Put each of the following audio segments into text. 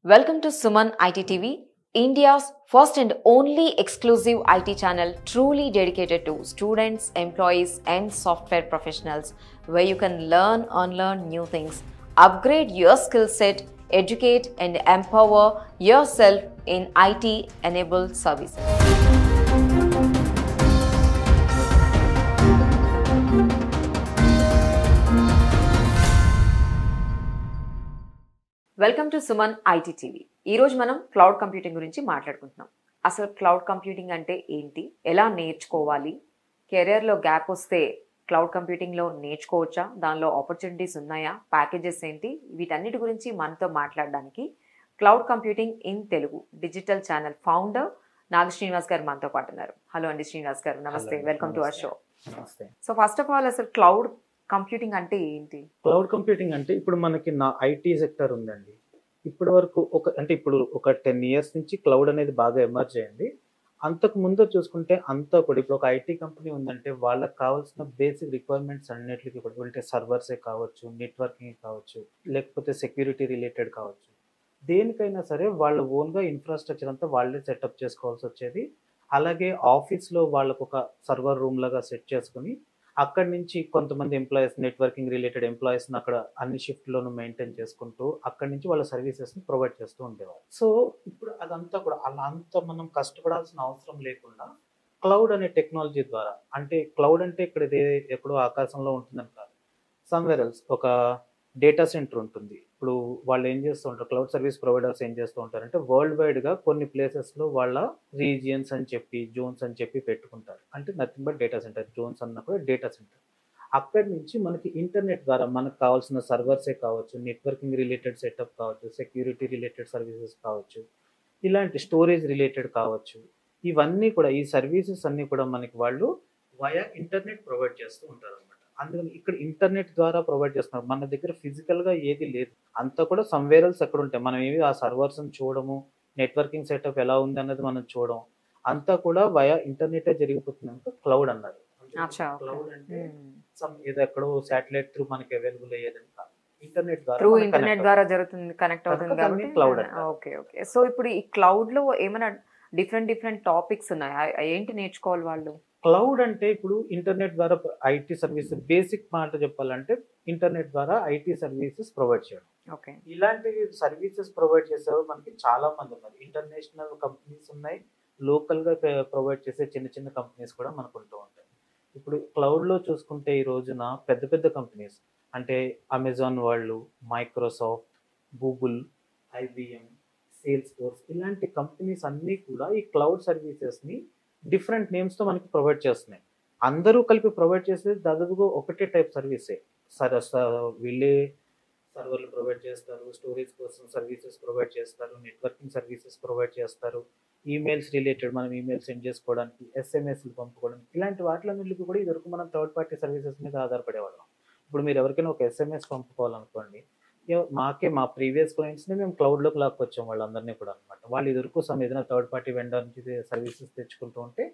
Welcome to Suman IT TV, India's first and only exclusive IT channel truly dedicated to students, employees, and software professionals, where you can learn, unlearn new things, upgrade your skill set, educate, and empower yourself in IT enabled services. Welcome to Suman IT TV. ఈరోజు మనం cloud computing గురించి మాట్లాడుకుంటున్నాం. అసలు cloud computing అంటే ఏంటి, ఎలా నేర్చుకోవాలి, కెరియర్లో గ్యాప్ వస్తే క్లౌడ్ కంప్యూటింగ్లో నేర్చుకోవచ్చా, దానిలో ఆపర్చునిటీస్ ఉన్నాయా, ప్యాకేజెస్ ఏంటి, వీటన్నిటి గురించి మనతో మాట్లాడడానికి cloud computing in Telugu digital channel founder Naga Srinivas గారు మనతో పాటు ఉన్నారు. హలో అండి శ్రీనివాస్ గారు, నమస్తే, welcome to our show. So first of all, అసలు క్లౌడ్ కంప్యూటింగ్ అంటే ఏంటి? క్లౌడ్ కంప్యూటింగ్ అంటే ఇప్పుడు మనకి నా ఐటీ సెక్టర్ ఉందండి. ఇప్పటి వరకు ఇప్పుడు ఒక 10 years నుంచి క్లౌడ్ అనేది బాగా ఎమర్జ్ అయింది. అంతకు ముందు చూసుకుంటే అంతా కూడా ఇప్పుడు ఒక ఐటీ కంపెనీ ఉందంటే వాళ్ళకి కావాల్సిన బేసిక్ రిక్వైర్మెంట్స్ అన్నిటికీ కూడా అంటే సర్వర్సే కావచ్చు, నెట్వర్కింగ్ కావచ్చు, లేకపోతే సెక్యూరిటీ రిలేటెడ్ కావచ్చు, దేనికైనా సరే వాళ్ళ ఓన్గా ఇన్ఫ్రాస్ట్రక్చర్ అంతా వాళ్ళే సెటప్ చేసుకోవాల్సి వచ్చేది. అలాగే ఆఫీస్లో వాళ్ళకు ఒక సర్వర్ రూమ్ లాగా సెట్ చేసుకుని అక్కడి నుంచి కొంతమంది ఎంప్లాయీస్, నెట్వర్కింగ్ రిలేటెడ్ ఎంప్లాయీస్ని అక్కడ అన్ని షిఫ్ట్లోనూ మెయింటైన్ చేసుకుంటూ అక్కడి నుంచి వాళ్ళ సర్వీసెస్ని ప్రొవైడ్ చేస్తూ ఉండేవారు. సో ఇప్పుడు అదంతా కూడా అలా అంతా మనం కష్టపడాల్సిన అవసరం లేకుండా క్లౌడ్ అనే టెక్నాలజీ ద్వారా, అంటే క్లౌడ్ అంటే ఇక్కడ ఎక్కడో ఆకాశంలో ఉంటుందని కాదు, సమ్వేర్ ఎల్స్ ఒక డేటా సెంటర్ ఉంటుంది. ఇప్పుడు వాళ్ళు ఏం చేస్తూ ఉంటారు, క్లౌడ్ సర్వీస్ ప్రొవైడర్స్ ఏం చేస్తూ ఉంటారంటే వరల్డ్ వైడ్గా కొన్ని ప్లేసెస్లో వాళ్ళ రీజియన్స్ అని చెప్పి, జోన్స్ అని చెప్పి పెట్టుకుంటారు. అంటే nothing but data center. Zones అన్న కూడా డేటా సెంటర్. అక్కడి నుంచి మనకి ఇంటర్నెట్ ద్వారా మనకు కావాల్సిన సర్వర్సే కావచ్చు, నెట్వర్కింగ్ రిలేటెడ్ సెటప్ కావచ్చు, సెక్యూరిటీ రిలేటెడ్ సర్వీసెస్ కావచ్చు, ఇలాంటి స్టోరేజ్ రిలేటెడ్ కావచ్చు, ఇవన్నీ కూడా ఈ సర్వీసెస్ అన్నీ కూడా మనకి వాళ్ళు వయా ఇంటర్నెట్ ప్రొవైడ్ చేస్తూ ఉంటారు అనమాట. అందుకని ఇక్కడ ఇంటర్నెట్ ద్వారా ప్రొవైడ్ చేస్తున్నారు. మన దగ్గర ఫిజికల్గా ఏది లేదు, అంతా కూడా సమ్వేర్ ఎల్స్ ఎక్కడ ఉంటాయి. మనం ఏమి ఆ సర్వర్స్ని చూడము, నెట్వర్కింగ్ సెటప్ ఎలా ఉంది అన్నది మనం చూడము, అంతా కూడా వయా ఇంటర్నెట్ జరిగిపోతుంది. క్లౌడ్ అన్నారు. క్లౌడ్ అంటే ఏదో ఎక్కడో శాటిలైట్ త్రూ మనకి అవైలబుల్ అయ్యేదని కాదు, ఇంటర్నెట్ ద్వారా జరుగుతుంది, కనెక్ట్ అవుతుంది కాబట్టి క్లౌడ్. ఓకే. సో ఇప్పుడు ఈ క్లౌడ్ లో ఏమైనా డిఫరెంట్ టాపిక్స్ ఉన్నాయా, ఏంటి నేర్చుకోవాలి వాళ్ళు? క్లౌడ్ అంటే ఇప్పుడు ఇంటర్నెట్ ద్వారా ఐటీ సర్వీసెస్, బేసిక్ మాట చెప్పాలంటే ఇంటర్నెట్ ద్వారా ఐటీ సర్వీసెస్ ప్రొవైడ్ చేయడం. ఓకే. ఇలాంటి సర్వీసెస్ ప్రొవైడ్ చేసేవారు మనకి చాలా మంది ఉన్నారు. ఇంటర్నేషనల్ కంపెనీస్ ఉన్నాయి, లోకల్గా ప్రొవైడ్ చేసే చిన్న చిన్న కంపెనీస్ కూడా మనకు ఉంటూ ఉంటాయి. ఇప్పుడు క్లౌడ్లో చూసుకుంటే ఈ రోజున పెద్ద పెద్ద కంపెనీస్ అంటే అమెజాన్ వాళ్ళు, Microsoft, Google, IBM, sales force, ఇలాంటి కంపెనీస్ అన్నీ కూడా ఈ క్లౌడ్ సర్వీసెస్ని డిఫరెంట్ నేమ్స్తో మనకి ప్రొవైడ్ చేస్తున్నాయి. అందరూ కలిపి ప్రొవైడ్ చేసేది దాదాపుగా ఒకటే టైప్ సర్వీసే. వీళ్ళే సర్వర్లు ప్రొవైడ్ చేస్తారు, స్టోరేజ్ కోసం సర్వీసెస్ ప్రొవైడ్ చేస్తారు, నెట్వర్కింగ్ సర్వీసెస్ ప్రొవైడ్ చేస్తారు, ఈమెయిల్స్ రిలేటెడ్ మనం ఈమెయిల్ సెండ్ చేసుకోవడానికి, ఎస్ఎంఎస్లు పంపుకోవడానికి, ఇలాంటి వాటిలన్నింటికి కూడా ఇదివరకు మనం థర్డ్ పార్టీ సర్వీసెస్ మీద ఆధారపడేవాళ్ళం. ఇప్పుడు మీరు ఎవరికైనా ఒక ఎస్ఎంఎస్ పంపుకోవాలనుకోండి, మా ప్రీవియస్ క్లయింట్స్ని మేము క్లౌడ్లోకి లాక్కొచ్చాం వాళ్ళందరినీ కూడా అనమాట. వాళ్ళు ఇదివరకు ఏదైనా థర్డ్ పార్టీ వెండర్ నుంచి సర్వీసెస్ తెచ్చుకుంటూ ఉంటే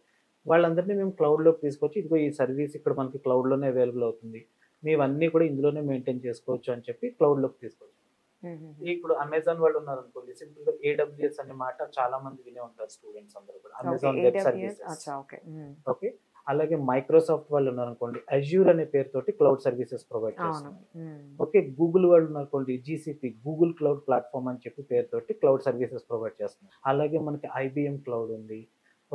వాళ్ళందరినీ మేము క్లౌడ్లోకి తీసుకొచ్చి, ఇదిగో ఈ సర్వీస్ ఇక్కడ మనకి క్లౌడ్లోనే అవైలబుల్ అవుతుంది, మేవన్నీ కూడా ఇందులోనే మెయింటైన్ చేసుకోవచ్చు అని చెప్పి క్లౌడ్లోకి తీసుకొచ్చాం. ఇప్పుడు అమెజాన్ వాళ్ళు ఉన్నారు అనుకోండి, సింపుల్ గా ఏడబ్ల్యూఎస్ అనే మాట చాలా మంది వినే ఉంటారు స్టూడెంట్స్ అందరూ కూడా, అమెజాన్ వెబ్ సర్వీసెస్. ఓకే. అలాగే మైక్రోసాఫ్ట్ వాళ్ళు ఉన్నారు అనుకోండి, అజ్యూర్ అనే పేరుతోటి క్లౌడ్ సర్వీసెస్ ప్రొవైడ్ చేస్తున్నారు. ఓకే. గూగుల్ వాళ్ళు ఉన్నారనుకోండి, జీసీపీ, గూగుల్ క్లౌడ్ ప్లాట్ఫామ్ అని చెప్పి పేరుతోటి క్లౌడ్ సర్వీసెస్ ప్రొవైడ్ చేస్తున్నారు. అలాగే మనకి ఐబిఎం క్లౌడ్ ఉంది,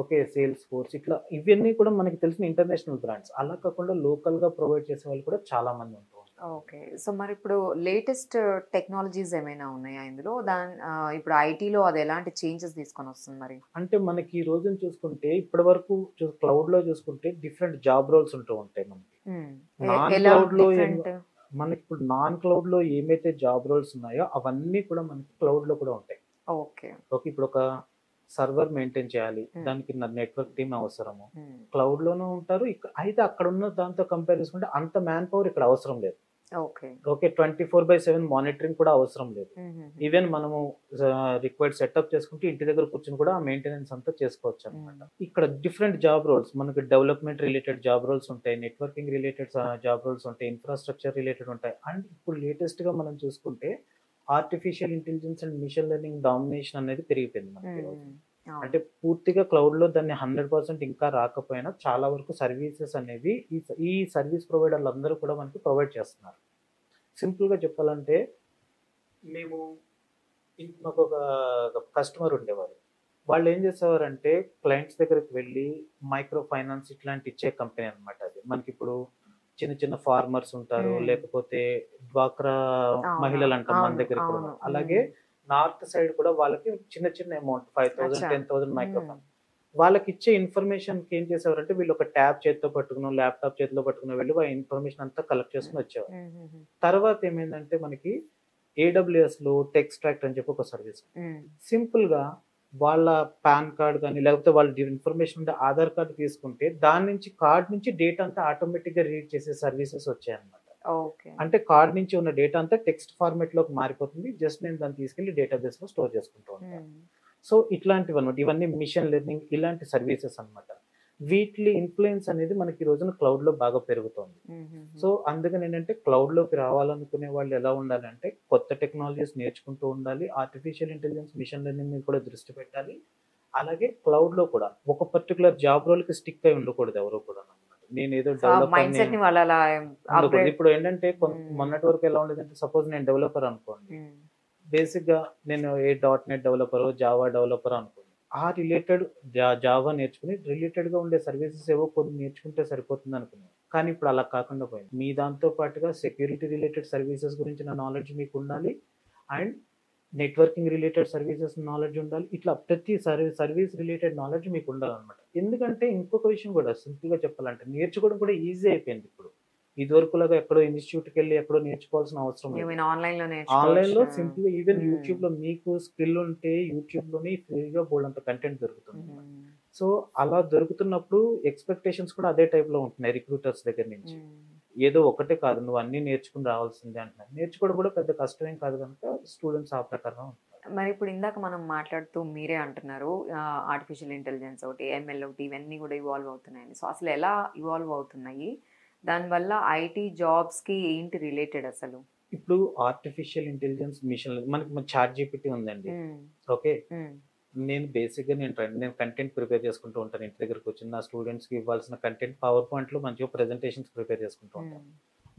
ఓకే, సేల్స్ ఫోర్స్, ఇట్లా ఇవన్నీ కూడా మనకి తెలిసిన ఇంటర్నేషనల్ బ్రాండ్స్. అలా కాకుండా లోకల్ గా ప్రొవైడ్ చేసే వాళ్ళు కూడా చాలా మంది ఉంటారు. ఓకే. సో మరి ఇప్పుడు లేటెస్ట్ టెక్నాలజీస్ ఏమైనా ఉన్నాయా ఇందులో? ఇప్పుడు ఐటీలో అది ఎలాంటి చేంజెస్ తీసుకొని వస్తుంది మరి? అంటే మనకి ఈ రోజున చూసుకుంటే ఇప్పటి వరకు క్లౌడ్ లో చూసుకుంటే డిఫరెంట్ జాబ్ రోల్స్ ఉంటూ ఉంటాయి మనకి. మనకి ఇప్పుడు నాన్ క్లౌడ్ లో ఏమైతే జాబ్ రోల్స్ ఉన్నాయో అవన్నీ కూడా మనకి క్లౌడ్ లో కూడా ఉంటాయి. ఓకే. ఓకే. ఇప్పుడు ఒక సర్వర్ మెయింటైన్ చేయాలి, దానికి నెట్వర్క్ టీమ్ అవసరము, క్లౌడ్ లోనూ ఉంటారు. అయితే అక్కడ ఉన్న దాంతో కంపేర్ చేసుకుంటే అంత మ్యాన్ పవర్ ఇక్కడ అవసరం లేదు. ఓకే. 24/7 మానిటరింగ్ కూడా అవసరం లేదు. ఈవెన్ మనము రిక్వైర్డ్ సెటప్ చేసుకుంటే ఇంటి దగ్గర కూర్చొని కూడా ఆ మెయింటెనెన్స్ అంతా చేసుకోవచ్చు అనమాట. ఇక్కడ డిఫరెంట్ జాబ్ రోల్స్ మనకి డెవలప్మెంట్ రిలేటెడ్ జాబ్ రోల్స్ ఉంటాయి, నెట్వర్కింగ్ రిలేటెడ్ జాబ్ రోల్స్ ఉంటాయి, ఇన్ఫ్రాస్ట్రక్చర్ రిలేటెడ్ ఉంటాయి. అండ్ ఇప్పుడు లేటెస్ట్ గా మనం చూసుకుంటే artificial intelligence and machine learning domination అనేది పెరిగిపోయింది మనకి ఈ రోజు. అవును. అంటే పూర్తిగా క్లౌడ్ లో దాన్ని 100% ఇంకా రాకపోయినా చాలా వరకు సర్వీసెస్ అనేవి ఈ సర్వీస్ ప్రొవైడర్లు అందరూ కూడా మనకి ప్రొవైడ్ చేస్తున్నారు. సింపుల్ గా చెప్పాలంటే మేము మాకు ఒక కస్టమర్ ఉండేవారు. వాళ్ళు ఏం చేసేవారంటే క్లయింట్స్ దగ్గరికి వెళ్ళి మైక్రో ఫైనాన్స్ ఇట్లాంటి ఇచ్చే కంపెనీ అన్నమాట అది. మనకి ఇప్పుడు చిన్న చిన్న ఫార్మర్స్ ఉంటారు, లేకపోతే డ్వాక్రా మహిళలు అంటాం మన అవును, దగ్గర కూడా. అవును. అలాగే నార్త్ సైడ్ కూడా వాళ్ళకి చిన్న చిన్న అమౌంట్ 5,000 అచ్చా. 10,000 మైక్రో ఫైనాన్స్ వాళ్ళకి ఇచ్చే ఇన్ఫర్మేషన్ ఏం చేసేవారంటే వీళ్ళు ఒక ట్యాబ్ చేతితో పట్టుకుని ల్యాప్టాప్ చేతిలో పట్టుకుని వెళ్ళి ఆ ఇన్ఫర్మేషన్ అంతా కలెక్ట్ చేసుకుని వచ్చేవారు. తర్వాత ఏమైందంటే మనకి AWS లో టెక్స్ట్రాక్ట్ అని చెప్పి ఒక సర్వీస్. సింపుల్ గా వాళ్ళ పాన్ కార్డ్ కానీ లేకపోతే వాళ్ళ ఇన్ఫర్మేషన్ ఉంటే ఆధార్ కార్డు తీసుకుంటే దాని నుంచి కార్డ్ నుంచి డేటా అంతా ఆటోమేటిక్ గా రీడ్ చేసే సర్వీసెస్ వచ్చాయన్నమాట. అంటే కార్డ్ నుంచి ఉన్న డేటా అంతా టెక్స్ట్ ఫార్మాట్ లోకి మారిపోతుంది. జస్ట్ నేను దాన్ని తీసుకెళ్లి డేటాబేస్ లో స్టోర్ చేసుకుంటూ ఉంటాను. సో ఇట్లాంటివి అనమాట, ఇవన్నీ మిషన్ లెర్నింగ్ ఇలాంటి సర్వీసెస్ అన్నమాట. వీటి ఇన్ఫ్లుయెన్స్ అనేది మనకి ఈ రోజున క్లౌడ్ లో బాగా పెరుగుతోంది. సో అందుకని ఏంటంటే క్లౌడ్ లోకి రావాలనుకునే వాళ్ళు ఎలా ఉండాలంటే కొత్త టెక్నాలజీస్ నేర్చుకుంటూ ఉండాలి, ఆర్టిఫిషియల్ ఇంటెలిజెన్స్ మిషన్ లెర్నింగ్ మీద కూడా దృష్టి పెట్టాలి. అలాగే క్లౌడ్ లో కూడా ఒక పర్టికులర్ జాబ్ రోల్ కి స్టిక్ అయి ఉండకూడదు ఎవరు కూడా అన్నమాట. నేను ఏదో మైండ్ సెట్ ని వాళ్ళు అలా డెవలపర్ ఇప్పుడు ఏంటంటే మొన్నటి వరకు ఎలా ఉండేదంటే సపోజ్ నేను డెవలపర్ అనుకోండి, బేసిక్ గా నేను .NET డెవలపర్ జావా డెవలపర్ అనుకోండి, ఆ రిలేటెడ్ జావా నేర్చుకుని రిలేటెడ్ గా ఉండే సర్వీసెస్ ఏవో కొన్ని నేర్చుకుంటే సరిపోతుంది అనుకున్నాను. కానీ ఇప్పుడు అలా కాకుండా పోయింది. మీ దాంతో పాటుగా సెక్యూరిటీ రిలేటెడ్ సర్వీసెస్ గురించి నాలెడ్జ్ మీకు ఉండాలి, and networking related services knowledge ఉండాలి. ఇట్లా ప్రతి సర్వీస్ రిలేటెడ్ నాలెడ్జ్ మీకు ఉండాలన్నమాట. ఎందుకంటే ఇంకొక విషయం కూడా సింపుల్ గా చెప్పాలంటే నేర్చుకోవడం కూడా ఈజీ అయిపోయింది ఇప్పుడు. ఇదివరకులాగా ఎక్కడో ఇన్స్టిట్యూట్కి వెళ్ళి ఎక్కడో నేర్చుకోవాల్సిన అవసరం లేదు. ఆన్లైన్ లో సింపుల్ గా ఈవెన్ యూట్యూబ్ లో మీకు స్కిల్ ఉంటే యూట్యూబ్ లోనే ఫ్రీగా బోల్డంత కంటెంట్ దొరుకుతుంది. సో అలా దొరుకుతున్నప్పుడు ఎక్స్పెక్టేషన్స్ కూడా అదే టైప్ లో ఉంటున్నాయి రిక్రూటర్స్ దగ్గర నుంచి. ఏదో ఒకటే కాదు నువ్వు అన్ని నేర్చుకుని రావాల్సిందే అంటున్నారు. నేర్చుకోవడం కూడా పెద్ద కష్టమేం కాదు కనుక స్టూడెంట్స్ ఆ ప్రకారం ఉంటారు. మరి ఇప్పుడు ఇందాక మనం మాట్లాడుతూ మీరే అంటున్నారు ఆర్టిఫిషియల్ ఇంటెలిజెన్స్ ఒకటి, ML ఒకటి, ఇవన్నీ కూడా ఇవాల్వ్ అవుతున్నాయని. సో అసలు ఎలా ఇవాల్వ్ అవుతున్నాయి, దానివల్ల ఐటీ జాబ్స్ కి ఏంటి రిలేటెడ్ అసలు? ఇప్పుడు ఆర్టిఫిషియల్ ఇంటెలిజెన్స్ మిషన్ మనకి ChatGPT ఉందండి. ఓకే, నేను బేసిక్ గా నేను కంటెంట్ ప్రిపేర్ చేసుకుంటూ ఉంటాను. ఇంటి దగ్గరకు వచ్చి నా స్టూడెంట్స్ కి ఇవ్వాల్సిన కంటెంట్ పవర్ పాయింట్ లో మంచిగా ప్రెజెంటేషన్స్ ప్రిపేర్ చేసుకుంటూ ఉంటాను.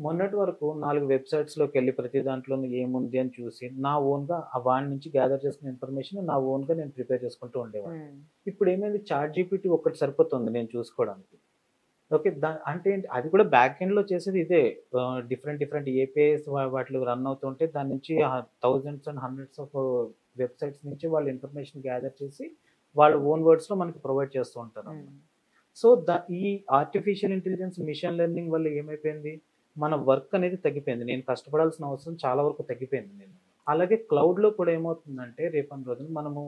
మొన్నటి వరకు 4 వెబ్సైట్స్ లోకి వెళ్ళి ప్రతి దాంట్లో ఏముంది అని చూసి నా ఓన్ గా వాడి నుంచి గ్యాదర్ చేసుకున్న ఇన్ఫర్మేషన్ నా ఓన్ గా నేను ప్రిపేర్ చేసుకుంటూ ఉండేవాడిని. ఇప్పుడు ఏమైంది, ChatGPT ఒకటి సరిపోతుంది నేను చూసుకోవడానికి. ఓకే, అంటే అది కూడా బ్యాక్ ఎండ్ లో చేసేది ఇదే. డిఫరెంట్ APIs వాటిలో రన్ అవుతుంటే దాని నుంచి thousands and hundreds of websites నుంచి వాళ్ళు ఇన్ఫర్మేషన్ గ్యాదర్ చేసి వాళ్ళ ఓన్ వర్డ్స్ లో మనకి ప్రొవైడ్ చేస్తూ ఉంటారు. సో ఈ ఆర్టిఫిషియల్ ఇంటెలిజెన్స్ మిషన్ లెర్నింగ్ వల్ల ఏమైపోయింది, మన వర్క్ అనేది తగ్గిపోయింది. నేను కష్టపడాల్సిన అవసరం చాలా వరకు తగ్గిపోయింది నేను. అలాగే క్లౌడ్ లో కూడా ఏమవుతుందంటే రేపటి రోజున మనము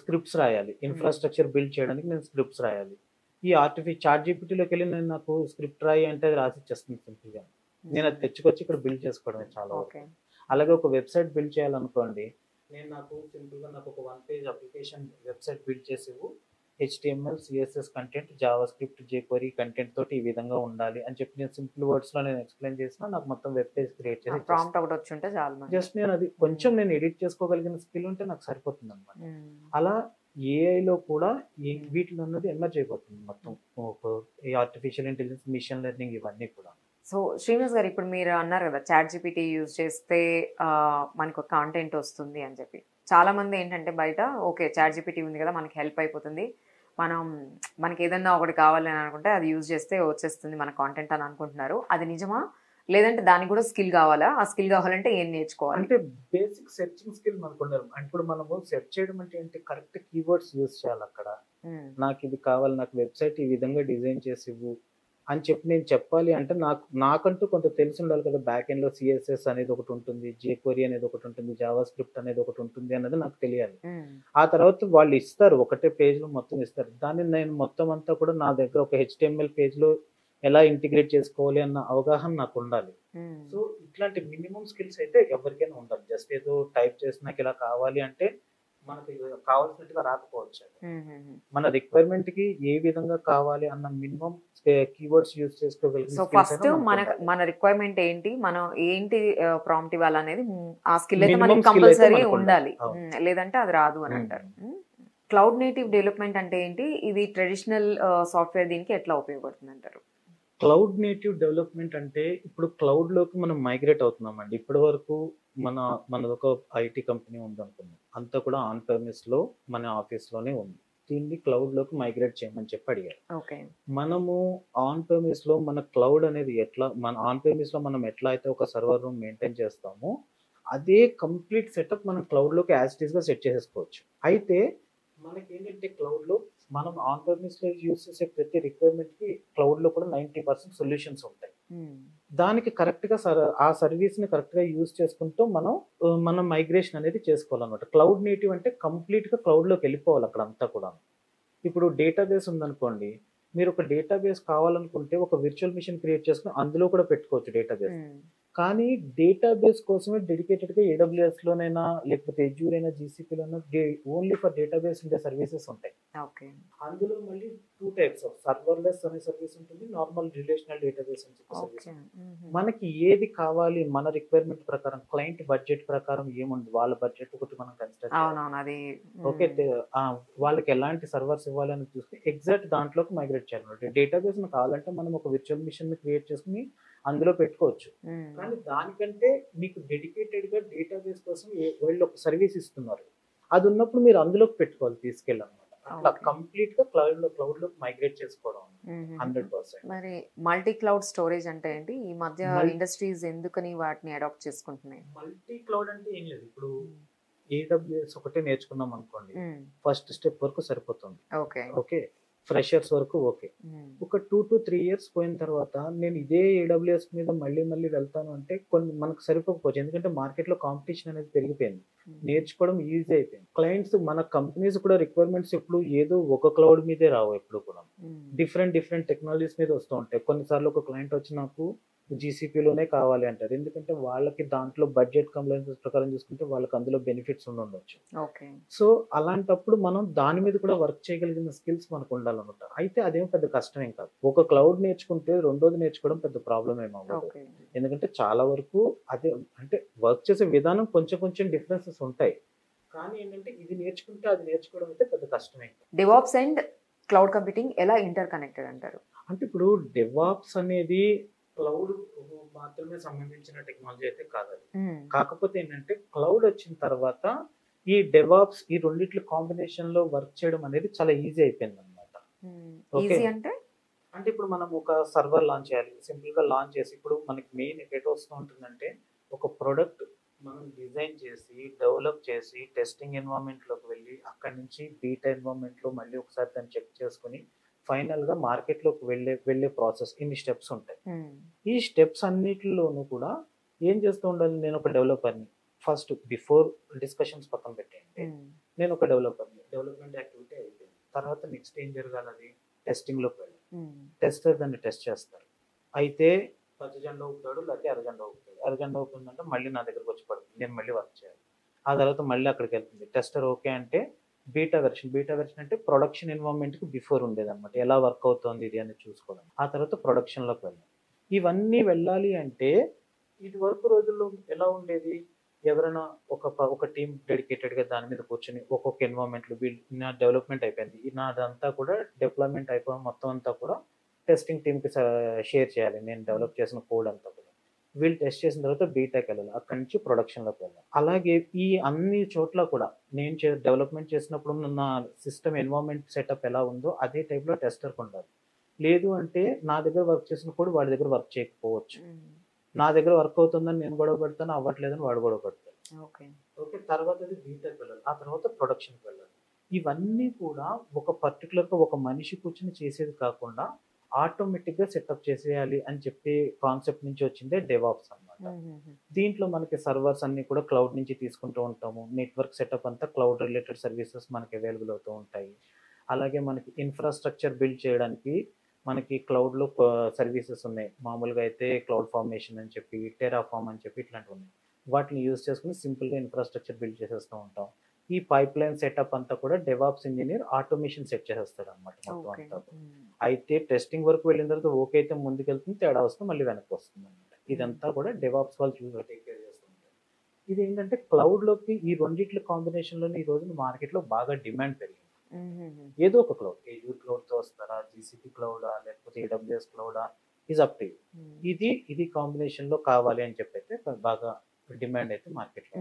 స్క్రిప్ట్స్ రాయాలి, ఇన్ఫ్రాస్ట్రక్చర్ బిల్డ్ చేయడానికి నేను స్క్రిప్ట్స్ రాయాలి. ఈ ChatGPTలోకి వెళ్ళి నేను నాకు స్క్రిప్ట్ రాయి అంటే అది రాసి ఇచ్చేస్తుంది సింపుల్ గా. నేను అది తెచ్చుకొచ్చి ఇక్కడ బిల్డ్ చేసుకోవడమే చాలా వరకు. అలాగే ఒక వెబ్సైట్ బిల్డ్ చేయాలనుకోండి, నాకు సింపుల్ గా నాకు ఒక 1 పేజ్ అప్లికేషన్ వెబ్సైట్ బిల్డ్ చేసేవు, HTML CSS content JavaScript jQuery content తోటి ఈ విధంగా ఉండాలి అని చెప్పి నేను సింపుల్ వర్డ్స్ లో నేను ఎక్స్ప్లెయిన్ చేసినా నాకు మొత్తం వెబ్ పేజ్ క్రియేట్ చేసి ప్రాంప్ట్ ఒకటి వచ్చి ఉంటే చాలు. జస్ట్ నేను అది కొంచెం నేను ఎడిట్ చేసుకోగలిగిన స్కిల్ ఉంటే నాకు సరిపోతుంది అనమాట. అలా ఏఐలో కూడా వీటిలో అన్నది ఎమర్జ్ అయిపోతుంది మొత్తం ఈ ఆర్టిఫిషియల్ ఇంటెలిజెన్స్ మిషన్ లెర్నింగ్ ఇవన్నీ కూడా. సో శ్రీనివాస్ గారు, ఇప్పుడు మీరు అన్నారు కదా ChatGPT యూజ్ చేస్తే మనకు కాంటెంట్ వస్తుంది అని చెప్పి. చాలా మంది ఏంటంటే బయట ఓకే ChatGPT ఉంది కదా మనకి హెల్ప్ అయిపోతుంది, మనకి ఏదన్నా ఒకటి కావాలని అనుకుంటే అది యూజ్ చేస్తే వచ్చేస్తుంది మన కాంటెంట్ అని అనుకుంటున్నారు. అది నిజమా, లేదంటే దానికి కూడా స్కిల్ కావాలా? ఆ స్కిల్ కావాలంటే ఏం నేర్చుకోవాలి? అంటే బేసిక్ సెర్చింగ్ స్కిల్ మనకు ఉండాలి. ఇప్పుడు మనము సెర్చ్ చేయడం అంటే ఏంటి, కరెక్ట్ కీవర్డ్స్ యూజ్ చేయాలి అక్కడ. నాకు ఇది కావాలి, నాకు వెబ్సైట్ ఈ విధంగా డిజైన్ చేసి ఇవ్వు అని చెప్పి నేను చెప్పాలి అంటే నాకంటూ కొంత తెలిసి ఉండాలి కదా. బ్యాక్ ఎండ్ లో CSS అనేది ఒకటి ఉంటుంది, jQuery అనేది ఒకటి ఉంటుంది, జావా స్క్రిప్ట్ అనేది ఒకటి ఉంటుంది అన్నది నాకు తెలియాలి. ఆ తర్వాత వాళ్ళు ఇస్తారు, ఒకటే పేజ్ లో మొత్తం ఇస్తారు. దాన్ని నేను మొత్తం అంతా కూడా నా దగ్గర ఒక HTML పేజ్ లో ఎలా ఇంటిగ్రేట్ చేసుకోవాలి అన్న అవగాహన నాకు ఉండాలి. సో ఇట్లాంటి మినిమం స్కిల్స్ అయితే ఎవరికైనా ఉండాలి. జస్ట్ ఏదో టైప్ చేసి నాకు ఇలా కావాలి అంటే మనకి కావాల్సినట్టుగా రాకపోవచ్చు. మన రిక్వైర్మెంట్ కి ఏ విధంగా కావాలి అన్న మినిమం కీవర్డ్స్ యూజ్ చేసుకోగలిగిన సో skills ఫస్ట్ అయినా మనకు ఉండాలి. మన రిక్వైర్మెంట్ ఏంటి, మనం ఏంటి ప్రాంప్ట్ ఇవ్వాలనేది ఆ స్కిల్ అయితే Minimum మనకి skill అయితే కంపల్సరీ మనకు ఉండాలి. అవును. లేదంటే అది రాదు అని Hmm. అంటారు. క్లౌడ్ నేటివ్ డెవలప్మెంట్ అంటే ఏంటి, ఇది ట్రెడిషనల్ సాఫ్ట్వేర్ దీనికి ఎట్లా ఉపయోగపడుతుంది అంటారు? క్లౌడ్ నేటివ్ డెవలప్మెంట్ అంటే ఇప్పుడు క్లౌడ్ లోకి మనం మైగ్రేట్ అవుతున్నామండి. ఇప్పటి వరకు మనది ఒక ఐటీ కంపెనీ ఉందనుకుందాం, అంతా కూడా ఆన్ ప్రెమిస్ లో మన ఆఫీస్ లోనే ఉంది. దీన్ని క్లౌడ్ లోకి మైగ్రేట్ చేయమని చెప్పి అడిగారు. ఓకే. మనము ఆన్ ప్రెమిస్ లో మన క్లౌడ్ అనేది ఎట్లా, మన ఆన్ ప్రెమిస్ లో మనం ఎట్లా అయితే ఒక సర్వర్ రూమ్ మెయింటైన్ చేస్తామో అదే కంప్లీట్ సెటప్ మనం క్లౌడ్ లోకి యాజ్ ఇట్ ఈస్ గా సెట్ చేసేసుకోవచ్చు. అయితే మనకి ఏంటంటే క్లౌడ్ లో మనం ఆన్ ప్రెమిస్ లో యూస్ చేసే ప్రతి రిక్వైర్మెంట్ కి క్లౌడ్ లో కూడా 90% సొల్యూషన్స్ ఉంటాయి. దానికి కరెక్ట్ గా ఆ సర్వీస్ ని కరెక్ట్ గా యూజ్ చేసుకుంటూ మనం మైగ్రేషన్ అనేది చేసుకోవాలన్నమాట. క్లౌడ్ నేటివ్ అంటే కంప్లీట్ గా క్లౌడ్ లోకి వెళ్ళిపోవాలి అక్కడ అంతా కూడా. ఇప్పుడు డేటాబేస్ ఉందనుకోండి, మీరు ఒక డేటాబేస్ కావాలనుకుంటే ఒక విర్చువల్ మిషన్ క్రియేట్ చేసుకుని అందులో కూడా పెట్టుకోవచ్చు డేటాబేస్. కానీ డేటాబేస్ కోసమే డెడికేటెడ్ గా AWS లోనైనా లేకపోతే Azure అయినా GCP లోనైనా ఓన్లీ ఫర్ డేటాబేస్ ఉండే సర్వీసెస్ ఉంటాయి. ఓకే. అందులో మళ్ళీ 2 టైప్స్ ఆఫ్ సర్వర్లెస్ అనే సర్వీస్ ఉంటుంది, నార్మల్ రిలేషనల్ డేటాబేస్ అని చెప్పి సర్వీస్. మనకి ఏది కావాలి మన రిక్వైర్మెంట్ ప్రకారం, క్లయింట్ బడ్జెట్ ప్రకారం ఏముంది, వాళ్ళ బడ్జెట్ ఒకటి మనం కన్సిడర్ చేయాలి. ఓకే, వాళ్ళకి ఎలాంటి సర్వర్స్ ఇవ్వాలి అని చూస్తే ఎగ్జాక్ట్ దాంట్లోకి మైగ్రేట్ చేయాలి. డేటాబేస్ కావాలంటే మనం ఒక విర్చువల్ మిషన్ క్రియేట్ చేసుకుని అందులో పెట్టుకోవచ్చు. కానీ దానికంటే మీకు డెడికేటెడ్ గా డేటాబేస్ కోసం వాళ్ళు ఒక సర్వీస్ ఇస్తున్నారు, అది ఉన్నప్పుడు మీరు అందులోకి పెట్టుకోవాలి తీసుకెళ్ళాలి. అట్లా కంప్లీట్ గా క్లౌడ్ లో మైగ్రేట్ చేసుకోవడం 100%. మరి మల్టీ క్లౌడ్ స్టోరేజ్ అంటే ఏంటి? ఈ మధ్య ఇండస్ట్రీస్ ఎందుకని వాటిని అడాప్ట్ చేసుకుంటున్నాయి? మల్టీ క్లౌడ్ అంటే ఏం లేదు, ఇప్పుడు AWS ఒకటే నేర్చుకున్నాం అనుకోండి, ఫస్ట్ స్టెప్ వరకు సరిపోతుంది. ఓకే, ఫ్రెషర్స్ వరకు ఓకే. ఒక 2 to 3 years పోయిన తర్వాత నేను ఇదే AWS మీద మళ్ళీ వెళ్తాను అంటే కొన్ని మనకు సరిపోకపోవచ్చు, ఎందుకంటే మార్కెట్ లో కాంపిటీషన్ అనేది పెరిగిపోయింది, నేర్చుకోవడం ఈజీ అయిపోయింది. క్లయింట్స్ మన కంపెనీస్ కూడా రిక్వైర్మెంట్స్ ఎప్పుడు ఏదో ఒక క్లౌడ్ మీదే రావు, ఎప్పుడు కూడా డిఫరెంట్ టెక్నాలజీస్ మీద వస్తూ ఉంటాయి. కొన్నిసార్లు ఒక క్లయింట్ వచ్చి నాకు GCPలోనే కావాలి అంటారు, ఎందుకంటే వాళ్ళకి దాంట్లో బడ్జెట్ కంప్లైన్సెస్ ప్రకారం చూసుకుంటే వాళ్ళకి అందులో బెనిఫిట్స్ ఉండొచ్చు. సో అలాంటప్పుడు మనం దాని మీద కూడా వర్క్ చేయగలిగిన స్కిల్స్ మనకు ఉండాలన్నమాట. అయితే అదేం పెద్ద కష్టం ఏం కాదు, ఒక క్లౌడ్ నేర్చుకుంటే రెండోది నేర్చుకోవడం పెద్ద ప్రాబ్లం ఏమవ్వదు. ఎందుకంటే చాలా వరకు అదే, అంటే వర్క్ చేసే విధానం కొంచెం డిఫరెన్సెస్ ఉంటాయి, కానీ ఏంటంటే ఇది నేర్చుకుంటే అది నేర్చుకోవడం అయితే పెద్ద కష్టమే. DevOps అండ్ క్లౌడ్ కంప్యూటింగ్ ఎలా ఇంటర్ కనెక్టెడ్ అంటారు? అంటే ఇప్పుడు DevOps అనేది క్లౌడ్ మాత్రమే సంబంధించిన టెక్నాలజీ అయితే కాదు. కాకపోతే ఏంటంటే క్లౌడ్ వచ్చిన తర్వాత ఈ DevOps ఈ రెండిట్ల కాంబినేషన్ లో వర్క్ చేయడం అనేది చాలా ఈజీ అయిపోయింది అనమాట. అంటే ఇప్పుడు మనం ఒక సర్వర్ లాంచ్ చేయాలి, సింపుల్ గా లాంచ్ చేసి, ఇప్పుడు మనకి మెయిన్ ఎట్ వస్తూ ఉంటుందంటే ఒక ప్రొడక్ట్ మనం డిజైన్ చేసి డెవలప్ చేసి టెస్టింగ్ ఎన్వైరన్మెంట్ లోకి వెళ్ళి అక్కడి నుంచి బీటా ఎన్వైరన్మెంట్ లో మళ్ళీ ఒకసారి దాన్ని చెక్ చేసుకుని ఫైనల్ గా మార్కెట్ లోకి వెళ్ళే ప్రాసెస్, ఇన్ని స్టెప్స్ ఉంటాయి. ఈ స్టెప్స్ అన్నిటిలోనూ కూడా ఏం చేస్తూ ఉండాలి, నేను ఒక డెవలపర్ని, ఫస్ట్ బిఫోర్ డిస్కషన్స్ పక్కన పెట్టేయండి, నేను ఒక డెవలప్మెంట్ యాక్టివిటీ అయిపోయింది, తర్వాత నెక్స్ట్ ఏం జరగాలి, టెస్టింగ్ లోకి వెళ్ళాలి. టెస్టర్ దాన్ని టెస్ట్ చేస్తారు, అయితే పచ్చజెండా ఊపుతాడు లేకపోతే అరజెండా ఊపుతాడు, అరజెండా ఊపుతుందంటే మళ్ళీ నా దగ్గరకు వచ్చి పడుతుంది, నేను మళ్ళీ వర్క్ చేయాలి. ఆ తర్వాత మళ్ళీ అక్కడికి వెళ్తుంది, టెస్టర్ ఓకే అంటే బీటా వెర్షన్ అంటే ప్రొడక్షన్ ఎన్వైరన్మెంట్ కి బిఫోర్ ఉండేది అనమాట, ఎలా వర్క్ అవుతుంది ఇది అని చూసుకోవడం. ఆ తర్వాత ప్రొడక్షన్ లోకి వెళ్ళాలి. ఇవన్నీ వెళ్ళాలి అంటే ఇది వరకు రోజుల్లో ఎలా ఉండేది, ఎవరైనా ఒక టీం డెడికేటెడ్ గా దాని మీద కూర్చొని ఒక్కొక్క ఎన్వైరన్మెంట్ లో నా డెవలప్మెంట్ అయిపోయింది, నాదంతా కూడా డిప్లాయ్మెంట్ అయిపోవడం మొత్తం అంతా కూడా టెస్టింగ్ టీమ్ కి షేర్ చేయాలి, నేను డెవలప్ చేసిన కోడ్ అంతా కూడా వీళ్ళు టెస్ట్ చేసిన తర్వాత బీటెక్ వెళ్ళాలి, అక్కడి నుంచి ప్రొడక్షన్ లోకి వెళ్ళాలి. అలాగే ఈ అన్ని చోట్ల కూడా నేను డెవలప్మెంట్ చేసినప్పుడు నా సిస్టమ్ ఎన్వైరన్మెంట్ సెటప్ ఎలా ఉందో అదే టైప్ లో టెస్టర్ ఉండాలి. లేదు అంటే నా దగ్గర వర్క్ చేసిన కోడ్ వాడి దగ్గర వర్క్ చేయకపోవచ్చు, నా దగ్గర వర్క్ అవుతుందని నేను గొడవ పెడతాను, అవ్వట్లేదని వాడు గొడవ పెడతాడు. ఓకే, తర్వాత అది బీటెక్ వెళ్ళాలి, ఆ తర్వాత ప్రొడక్షన్కి వెళ్ళాలి. ఇవన్నీ కూడా ఒక పర్టికులర్ గా ఒక మనిషి కూర్చొని చేసేది కాకుండా ఆటోమేటిక్ గా సెటప్ చేసేయాలి అని చెప్పి కాన్సెప్ట్ నుంచి వచ్చిందే DevOps అన్నమాట. దీంట్లో మనకి సర్వర్స్ అన్ని కూడా క్లౌడ్ నుంచి తీసుకుంటూ ఉంటాము, నెట్వర్క్ సెటప్ అంతా క్లౌడ్ రిలేటెడ్ సర్వీసెస్ మనకి అవైలబుల్ అవుతూ ఉంటాయి. అలాగే మనకి ఇన్ఫ్రాస్ట్రక్చర్ బిల్డ్ చేయడానికి మనకి క్లౌడ్ లో సర్వీసెస్ ఉన్నాయి, మామూలుగా అయితే క్లౌడ్ ఫార్మేషన్ అని చెప్పి టెరాఫార్మ్ అని చెప్పి ఇట్లాంటివి ఉన్నాయి. వాటిని యూజ్ చేసుకుని సింపుల్ గా ఇన్ఫ్రాస్ట్రక్చర్ బిల్డ్ చేసేస్తూ ఉంటాం. ఈ పైప్ లైన్ సెటప్ అంతా కూడా డెవాప్స్ ఇంజనీర్ ఆటోమేషన్ సెట్ చేసేస్తాడు అనమాట మొత్తం ఓకే. అంతా. అయితే టెస్టింగ్ వరకు వెళ్ళిన తర్వాత ఓకే అయితే ముందుకెళ్తుంది, తేడా వస్తుంది మళ్ళీ వెనక్కి వస్తుంది అనమాట. ఇదంతా కూడా డెవాప్స్ వాళ్ళు టేక్ కేర్ చేస్తుంటారు. ఇది ఏంటంటే క్లౌడ్లోకి ఈ రెండిట్ల కాంబినేషన్లోనే ఈ రోజు మార్కెట్లో బాగా డిమాండ్ పెరిగింది. ఏదో ఒక క్లౌడ్, ఏజూర్ క్లౌడ్తో వస్తారా, జీసీపీ క్లౌడా, లేకపోతే ఏడబ్ల్యూఎస్ క్లౌడా, ఈజ్ అప్ టు యూ. ఇది కాంబినేషన్లో కావాలి అని చెప్పి అయితే బాగా డిమాండ్ అయితే మార్కెట్లో.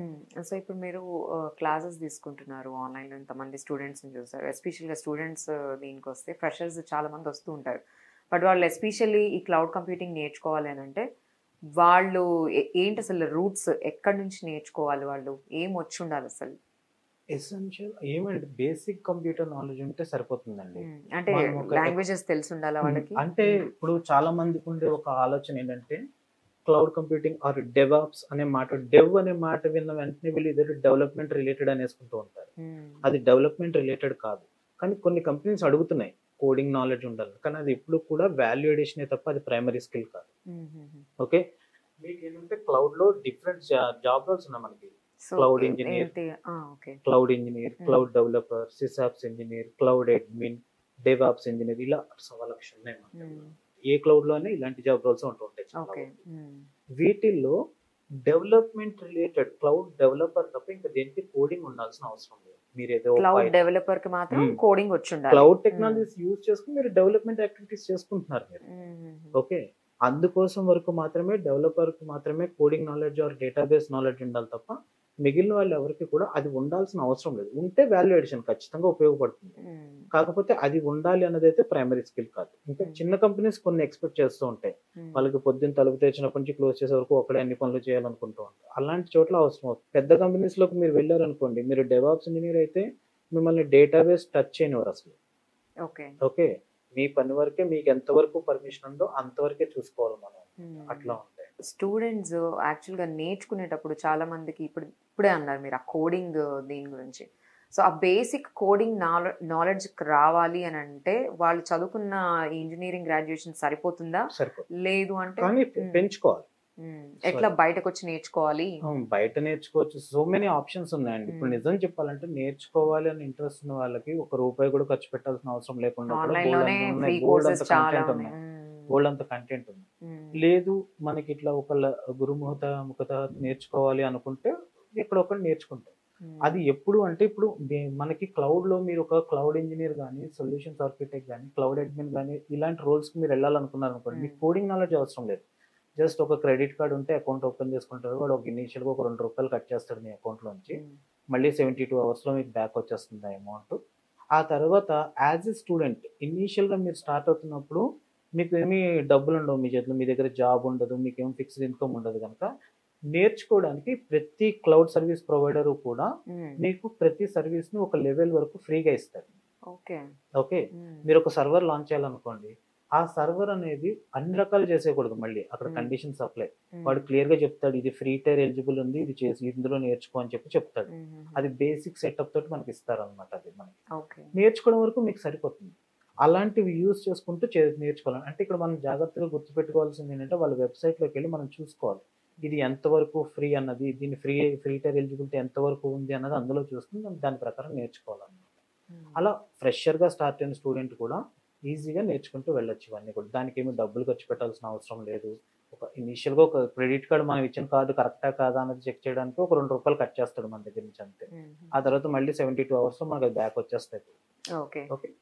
సో ఇప్పుడు మీరు క్లాసెస్ తీసుకుంటున్నారు ఆన్లైన్లో, ఇంతమంది స్టూడెంట్స్ని చూస్తారు. ఎస్పెషల్గా స్టూడెంట్స్ దీనికి వస్తే ఫ్రెషర్స్ చాలా మంది వస్తూ ఉంటారు. బట్ వాళ్ళు ఎస్పెషల్లీ ఈ క్లౌడ్ కంప్యూటింగ్ నేర్చుకోవాలి అని అంటే వాళ్ళు ఏంటి అసలు రూట్స్ ఎక్కడి నుంచి నేర్చుకోవాలి, వాళ్ళు ఏం వచ్చి ఉండాలి అసలు? ఎసెన్షియల్ ఏమంటే బేసిక్ కంప్యూటర్ నాలెడ్జ్ ఉంటే సరిపోతుందండి. అంటే లాంగ్వేజెస్ తెలిసి ఉండాలా వాళ్ళకి? అంటే ఇప్పుడు చాలా మందికి ఉండే ఒక ఆలోచన ఏంటంటే క్లౌడ్ కంప్యూటింగ్ ఆర్ డెవాప్స్ అనే మాట, డెవ్ అనే మాట విన్న వెంటనే వీళ్ళు ఇదే డెవలప్మెంట్ రిలేటెడ్ అనేసుకుంటూ ఉంటారు. అది డెవలప్మెంట్ రిలేటెడ్ కాదు. కానీ కొన్ని కంపెనీస్ అడుగుతున్నాయి కోడింగ్ నాలెడ్జ్ ఉండాలి, కానీ అది ఎప్పుడు కూడా వాల్యూ అడిషనే తప్ప అది ప్రైమరీ స్కిల్ కాదు. ఓకే, మీకు ఏంటంటే క్లౌడ్ లో డిఫరెంట్ జాబ్ రోల్స్ ఉన్నాయి మనకి. Cloud engineer, cloud engineer, cloud developer, SysOps engineer, cloud admin, DevOps engineer, ఇలా 1,00,000 ఉన్నాయి మనకి. ఏ క్లౌడ్ లోనే ఇలాంటి జాబ్ రోల్స్ ఉంటుంటాయి. వీటిల్లో డెవలప్మెంట్ రిలేటెడ్ క్లౌడ్ డెవలపర్ తప్ప ఇంకా దేనికి కోడింగ్ ఉండాల్సిన అవసరం లేదు. మీరు ఏదో క్లౌడ్ డెవలపర్ కి మాత్రం కోడింగ్ వచ్చి ఉండాలి. క్లౌడ్ టెక్నాలజీస్ యూజ్ చేసుకుని మీరు డెవలప్మెంట్ యాక్టివిటీస్ చేసుకుంటున్నారు మీరు. ఓకే, అందుకోసం వరకు మాత్రమే డెవలపర్ కి మాత్రమే coding knowledge or database knowledge ఉండాలి తప్ప మిగిలిన వాళ్ళు ఎవరికి కూడా అది ఉండాల్సిన అవసరం లేదు. ఉంటే వాల్యూ అడిషన్ ఖచ్చితంగా ఉపయోగపడుతుంది, కాకపోతే అది ఉండాలి అన్నది అయితే ప్రైమరీ స్కిల్ కాదు. ఇంకా చిన్న కంపెనీస్ కొన్ని ఎక్స్పెక్ట్ చేస్తూ ఉంటాయి, వాళ్ళకి పొద్దున్న తలుపు తెచ్చినప్పటి నుంచి క్లోజ్ చేసే వరకు ఒకడే అన్ని పనులు చేయాలనుకుంటూ ఉంటారు. అలాంటి చోట్ల అవసరం అవుతుంది. పెద్ద కంపెనీస్ లోకి మీరు వెళ్ళారనుకోండి, మీరు డెవాప్స్ ఇంజనీర్ అయితే మిమ్మల్ని డేటాబేస్ టచ్ చేయనివారు అసలు. ఓకే, మీ పని వరకే, మీకు ఎంతవరకు పర్మిషన్ ఉందో అంతవరకే చూసుకోవాలి మనం. అట్లా ఉంటాయి. స్టూడెంట్స్ యాక్చువల్గా నేర్చుకునేటప్పుడు చాలా మందికి ఇప్పుడే అన్నారు మీరు ఆ కోడింగ్ దీని గురించి. సో ఆ బేసిక్ కోడింగ్ నాలెడ్జ్ రావాలి అని అంటే వాళ్ళు చదువుకున్న ఇంజనీరింగ్ గ్రాడ్యుయేషన్ సరిపోతుందా? లేదు అంటే పెంచుకోవాలి. ఎట్లా బయటకు వచ్చి నేర్చుకోవాలి? బయట నేర్చుకోవచ్చు, సో మెనీ ఆప్షన్స్ ఉన్నాయండి. ఇప్పుడు నిజం చెప్పాలంటే నేర్చుకోవాలి అని ఇంట్రెస్ట్ ఉన్న వాళ్ళకి ₹1 కూడా ఖర్చు పెట్టాల్సిన అవసరం లేకుండా గోల్డ్ అంత కంటెంట్ ఉంది. లేదు మనకి ఇట్లా ఒకళ్ళ గురుముఖత నేర్చుకోవాలి అనుకుంటే ఇక్కడ ఒకటి నేర్చుకుంటాం. అది ఎప్పుడు అంటే ఇప్పుడు మనకి క్లౌడ్ లో మీరు ఒక క్లౌడ్ ఇంజనీర్ కానీ, సొల్యూషన్స్ ఆర్కిటెక్ట్ కానీ, క్లౌడ్ అడ్మిన్ కానీ ఇలాంటి రోల్స్ కి మీరు వెళ్ళాలనుకున్నారు అనుకోండి, మీకు కోడింగ్ నాలెడ్జ్ అవసరం లేదు. జస్ట్ ఒక క్రెడిట్ కార్డ్ ఉంటే అకౌంట్ ఓపెన్ చేసుకుంటారు, వాడు ఒక ఇనీషియల్ గా ఒక ₹2 కట్ చేస్తాడు మీ అకౌంట్ లోంచి, మళ్ళీ 72 hours లో మీకు బ్యాక్ వచ్చేస్తుంది ఆ అమౌంట్. ఆ తర్వాత యాజ్ ఎ స్టూడెంట్ ఇనీషియల్ గా మీరు స్టార్ట్ అవుతున్నప్పుడు మీకు ఏమీ డబ్బులు ఉండవు మీ చేతిలో, మీ దగ్గర జాబ్ ఉండదు, మీకు ఏం ఫిక్స్డ్ ఇన్కమ్ ఉండదు. కనుక నేర్చుకోవడానికి ప్రతి క్లౌడ్ సర్వీస్ ప్రొవైడర్ కూడా మీకు ప్రతి సర్వీస్ ని ఒక లెవెల్ వరకు ఫ్రీగా ఇస్తారు. ఓకే, మీరు ఒక సర్వర్ లాంచ్ చేయాలనుకోండి, ఆ సర్వర్ అనేది అన్ని రకాలు చేసేయకూడదు. మళ్ళీ అక్కడ కండిషన్ సప్లై వాడు క్లియర్ గా చెప్తాడు, ఇది ఫ్రీ టైర్ ఎలిజిబుల్ ఉంది, ఇది చేసి ఇందులో నేర్చుకో అని చెప్పి చెప్తాడు. అది బేసిక్ సెటప్ తోటి మనకి ఇస్తారు అనమాట. అది మనకి నేర్చుకోవడం వరకు మీకు సరిపోతుంది. అలాంటివి యూజ్ చేసుకుంటూ నేర్చుకోవాలి. అంటే ఇక్కడ మనం జాగ్రత్తగా గుర్తుపెట్టుకోవాల్సింది ఏంటంటే వాళ్ళ వెబ్సైట్లోకి వెళ్ళి మనం చూసుకోవాలి ఇది ఎంతవరకు ఫ్రీ అన్నది, దీని ఫ్రీ టైర్ ఎలిజిబిలిటీ ఎంతవరకు ఉంది అన్నది అందులో చూసుకుని దాని ప్రకారం నేర్చుకోవాలన్నమాట. అలా ఫ్రెషర్గా స్టార్ట్ అయిన స్టూడెంట్ కూడా ఈజీగా నేర్చుకుంటూ వెళ్ళొచ్చు ఇవన్నీ కూడా. దానికి ఏమి డబ్బులు ఖర్చు పెట్టాల్సిన అవసరం లేదు. ఒక ఇనీషియల్గా ఒక క్రెడిట్ కార్డు మనం ఇచ్చిన కార్డు కరెక్టా కాదా అన్నది చెక్ చేయడానికి ఒక ₹2 కట్ చేస్తాడు మన దగ్గర నుంచి అంతే. ఆ తర్వాత మళ్ళీ 72 hours లో మనకు బ్యాక్ వచ్చేస్తాయి. ఓకే,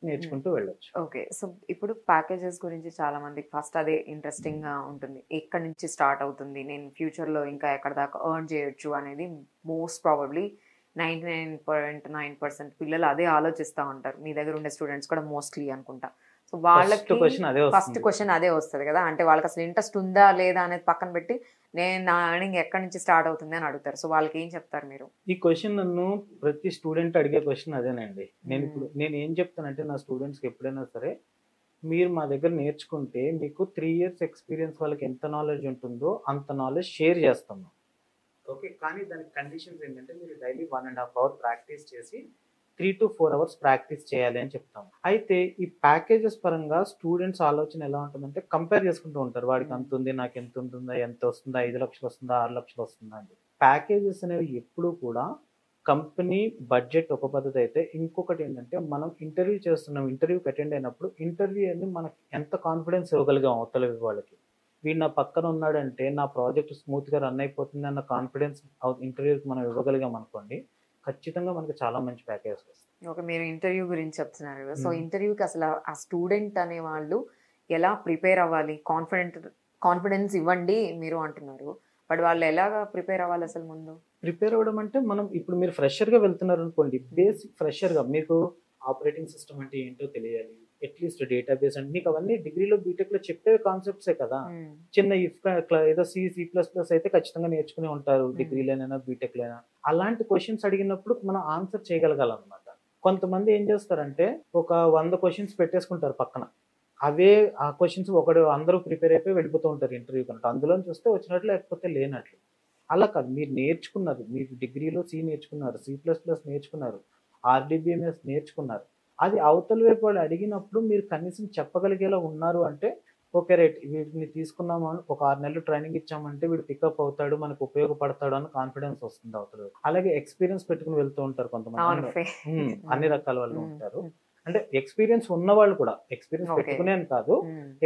నేర్చుకుంటూ వెళ్ళొచ్చు. ఓకే, సో ఇప్పుడు ప్యాకేజెస్ గురించి చాలా మందికి ఫస్ట్ అదే ఇంట్రెస్టింగ్ గా ఉంటుంది. ఎక్కడి నుంచి స్టార్ట్ అవుతుంది, నేను ఫ్యూచర్ లో ఇంకా ఎక్కడ దాకా ఎర్న్ చేయొచ్చు అనేది మోస్ట్ ప్రాబబ్లీ 99.9% పిల్లలు అదే ఆలోచిస్తూ ఉంటారు. మీ దగ్గర ఉండే స్టూడెంట్స్ కూడా మోస్ట్లీ అనుకుంటా. సో వాళ్ళకి ఫస్ట్ క్వశ్చన్ అదే వస్తుంది కదా, అంటే వాళ్ళకి అసలు ఇంట్రెస్ట్ ఉందా లేదా అనేది పక్కన పెట్టి నేను నా ఎర్నింగ్ ఎక్కడి నుంచి స్టార్ట్ అవుతుంది అని అడుగుతారు. సో వాళ్ళకి ఏం చెప్తారు మీరు? ఈ క్వశ్చన్ నన్ను ప్రతి స్టూడెంట్ అడిగే క్వశ్చన్ అదేనండి. నేను ఏం చెప్తానంటే నా స్టూడెంట్స్కి ఎప్పుడైనా సరే, మీరు మా దగ్గర నేర్చుకుంటే మీకు 3 years ఎక్స్పీరియన్స్ వాళ్ళకి ఎంత నాలెడ్జ్ ఉంటుందో అంత నాలెడ్జ్ షేర్ చేస్తాము. ఓకే, కానీ దానికి కండిషన్స్ ఏంటంటే మీరు డైలీ 1.5 hour ప్రాక్టీస్ చేసి 3 to 4 hours ప్రాక్టీస్ చేయాలి అని చెప్తాము. అయితే ఈ ప్యాకేజెస్ పరంగా స్టూడెంట్స్ ఆలోచన ఎలా ఉంటుందంటే కంపేర్ చేసుకుంటూ ఉంటారు. వాడికి అంత ఉంది, నాకు ఎంత ఉంటుందా, ఎంత వస్తుందా, 5 లక్షలు వస్తుందా, 6 లక్షలు వస్తుందా అని. ప్యాకేజెస్ అనేవి ఎప్పుడు కూడా కంపెనీ బడ్జెట్ ఒక పద్ధతి అయితే, ఇంకొకటి ఏంటంటే మనం ఇంటర్వ్యూ చేస్తున్నాం, ఇంటర్వ్యూకి అటెండ్ అయినప్పుడు ఇంటర్వ్యూ అని మనకి ఎంత కాన్ఫిడెన్స్ ఇవ్వగలిగాం అవతల వాళ్ళకి. వీడు నా పక్కన ఉన్నాడంటే నా ప్రాజెక్ట్ స్మూత్గా రన్ అయిపోతుంది అన్న కాన్ఫిడెన్స్ ఇంటర్వ్యూకి మనం ఇవ్వగలిగాం అనుకోండి, ఖచ్చితంగా మనకి చాలా మంచి ప్యాకేజ్ వస్తుంది. ఓకే, మీరు ఇంటర్వ్యూ గురించి చెప్తున్నారు కదా. సో మ్మ్. ఇంటర్వ్యూకి అసలు ఆ స్టూడెంట్ అనే వాళ్ళు ఎలా ప్రిపేర్ అవ్వాలి? కాన్ఫిడెన్స్ ఇవ్వండి మీరు అంటున్నారు, బట్ వాళ్ళు ఎలాగా ప్రిపేర్ అవ్వాలి అసలు ముందు? ప్రిపేర్ అవ్వడం అంటే మనం ఇప్పుడు మీరు ఫ్రెషర్గా వెళ్తున్నారు అనుకోండి, బేసిక్ ఫ్రెషర్గా మీకు ఆపరేటింగ్ సిస్టమ్ అంటే ఏంటో తెలియాలి, అట్లీస్ట్ డేటాబేస్ అంటే మీకు అవన్నీ డిగ్రీలో బీటెక్లో చెప్పే కాన్సెప్ట్సే కదా. చిన్న ఇఫ్ ఏదో C++ అయితే ఖచ్చితంగా నేర్చుకునే ఉంటారు డిగ్రీలోనైనా బీటెక్లోనైనా. అలాంటి క్వశ్చన్స్ అడిగినప్పుడు మనం ఆన్సర్ చేయగలగాలన్నమాట. కొంతమంది ఏం చేస్తారంటే ఒక 100 క్వశ్చన్స్ పెట్టేసుకుంటారు పక్కన, అవే ఆ క్వశ్చన్స్ అందరూ ప్రిపేర్ అయిపోయి వెళ్ళిపోతూ ఉంటారు ఇంటర్వ్యూ కనుక, అందులో చూస్తే వచ్చినట్లు లేకపోతే లేనట్లు. అలా కాదు, మీరు నేర్చుకున్నారు, మీరు డిగ్రీలో C నేర్చుకున్నారు, C++ నేర్చుకున్నారు, RDBMS నేర్చుకున్నారు, అది అవతల వైపు వాళ్ళు అడిగినప్పుడు మీరు కనీసం చెప్పగలిగేలా ఉన్నారు అంటే ఓకే రైట్, వీటిని తీసుకున్నాము అని ఒక 6 నెలలు ట్రైనింగ్ ఇచ్చామంటే వీడు పికప్ అవుతాడు, మనకు ఉపయోగపడతాడు అని కాన్ఫిడెన్స్ వస్తుంది అవతల వైపు. అలాగే ఎక్స్పీరియన్స్ పెట్టుకుని వెళ్తూ ఉంటారు కొంతమంది, అన్ని రకాల వాళ్ళు ఉంటారు. అంటే ఎక్స్పీరియన్స్ ఉన్నవాళ్ళు కూడా, ఎక్స్పీరియన్స్ పెట్టుకునే అని కాదు,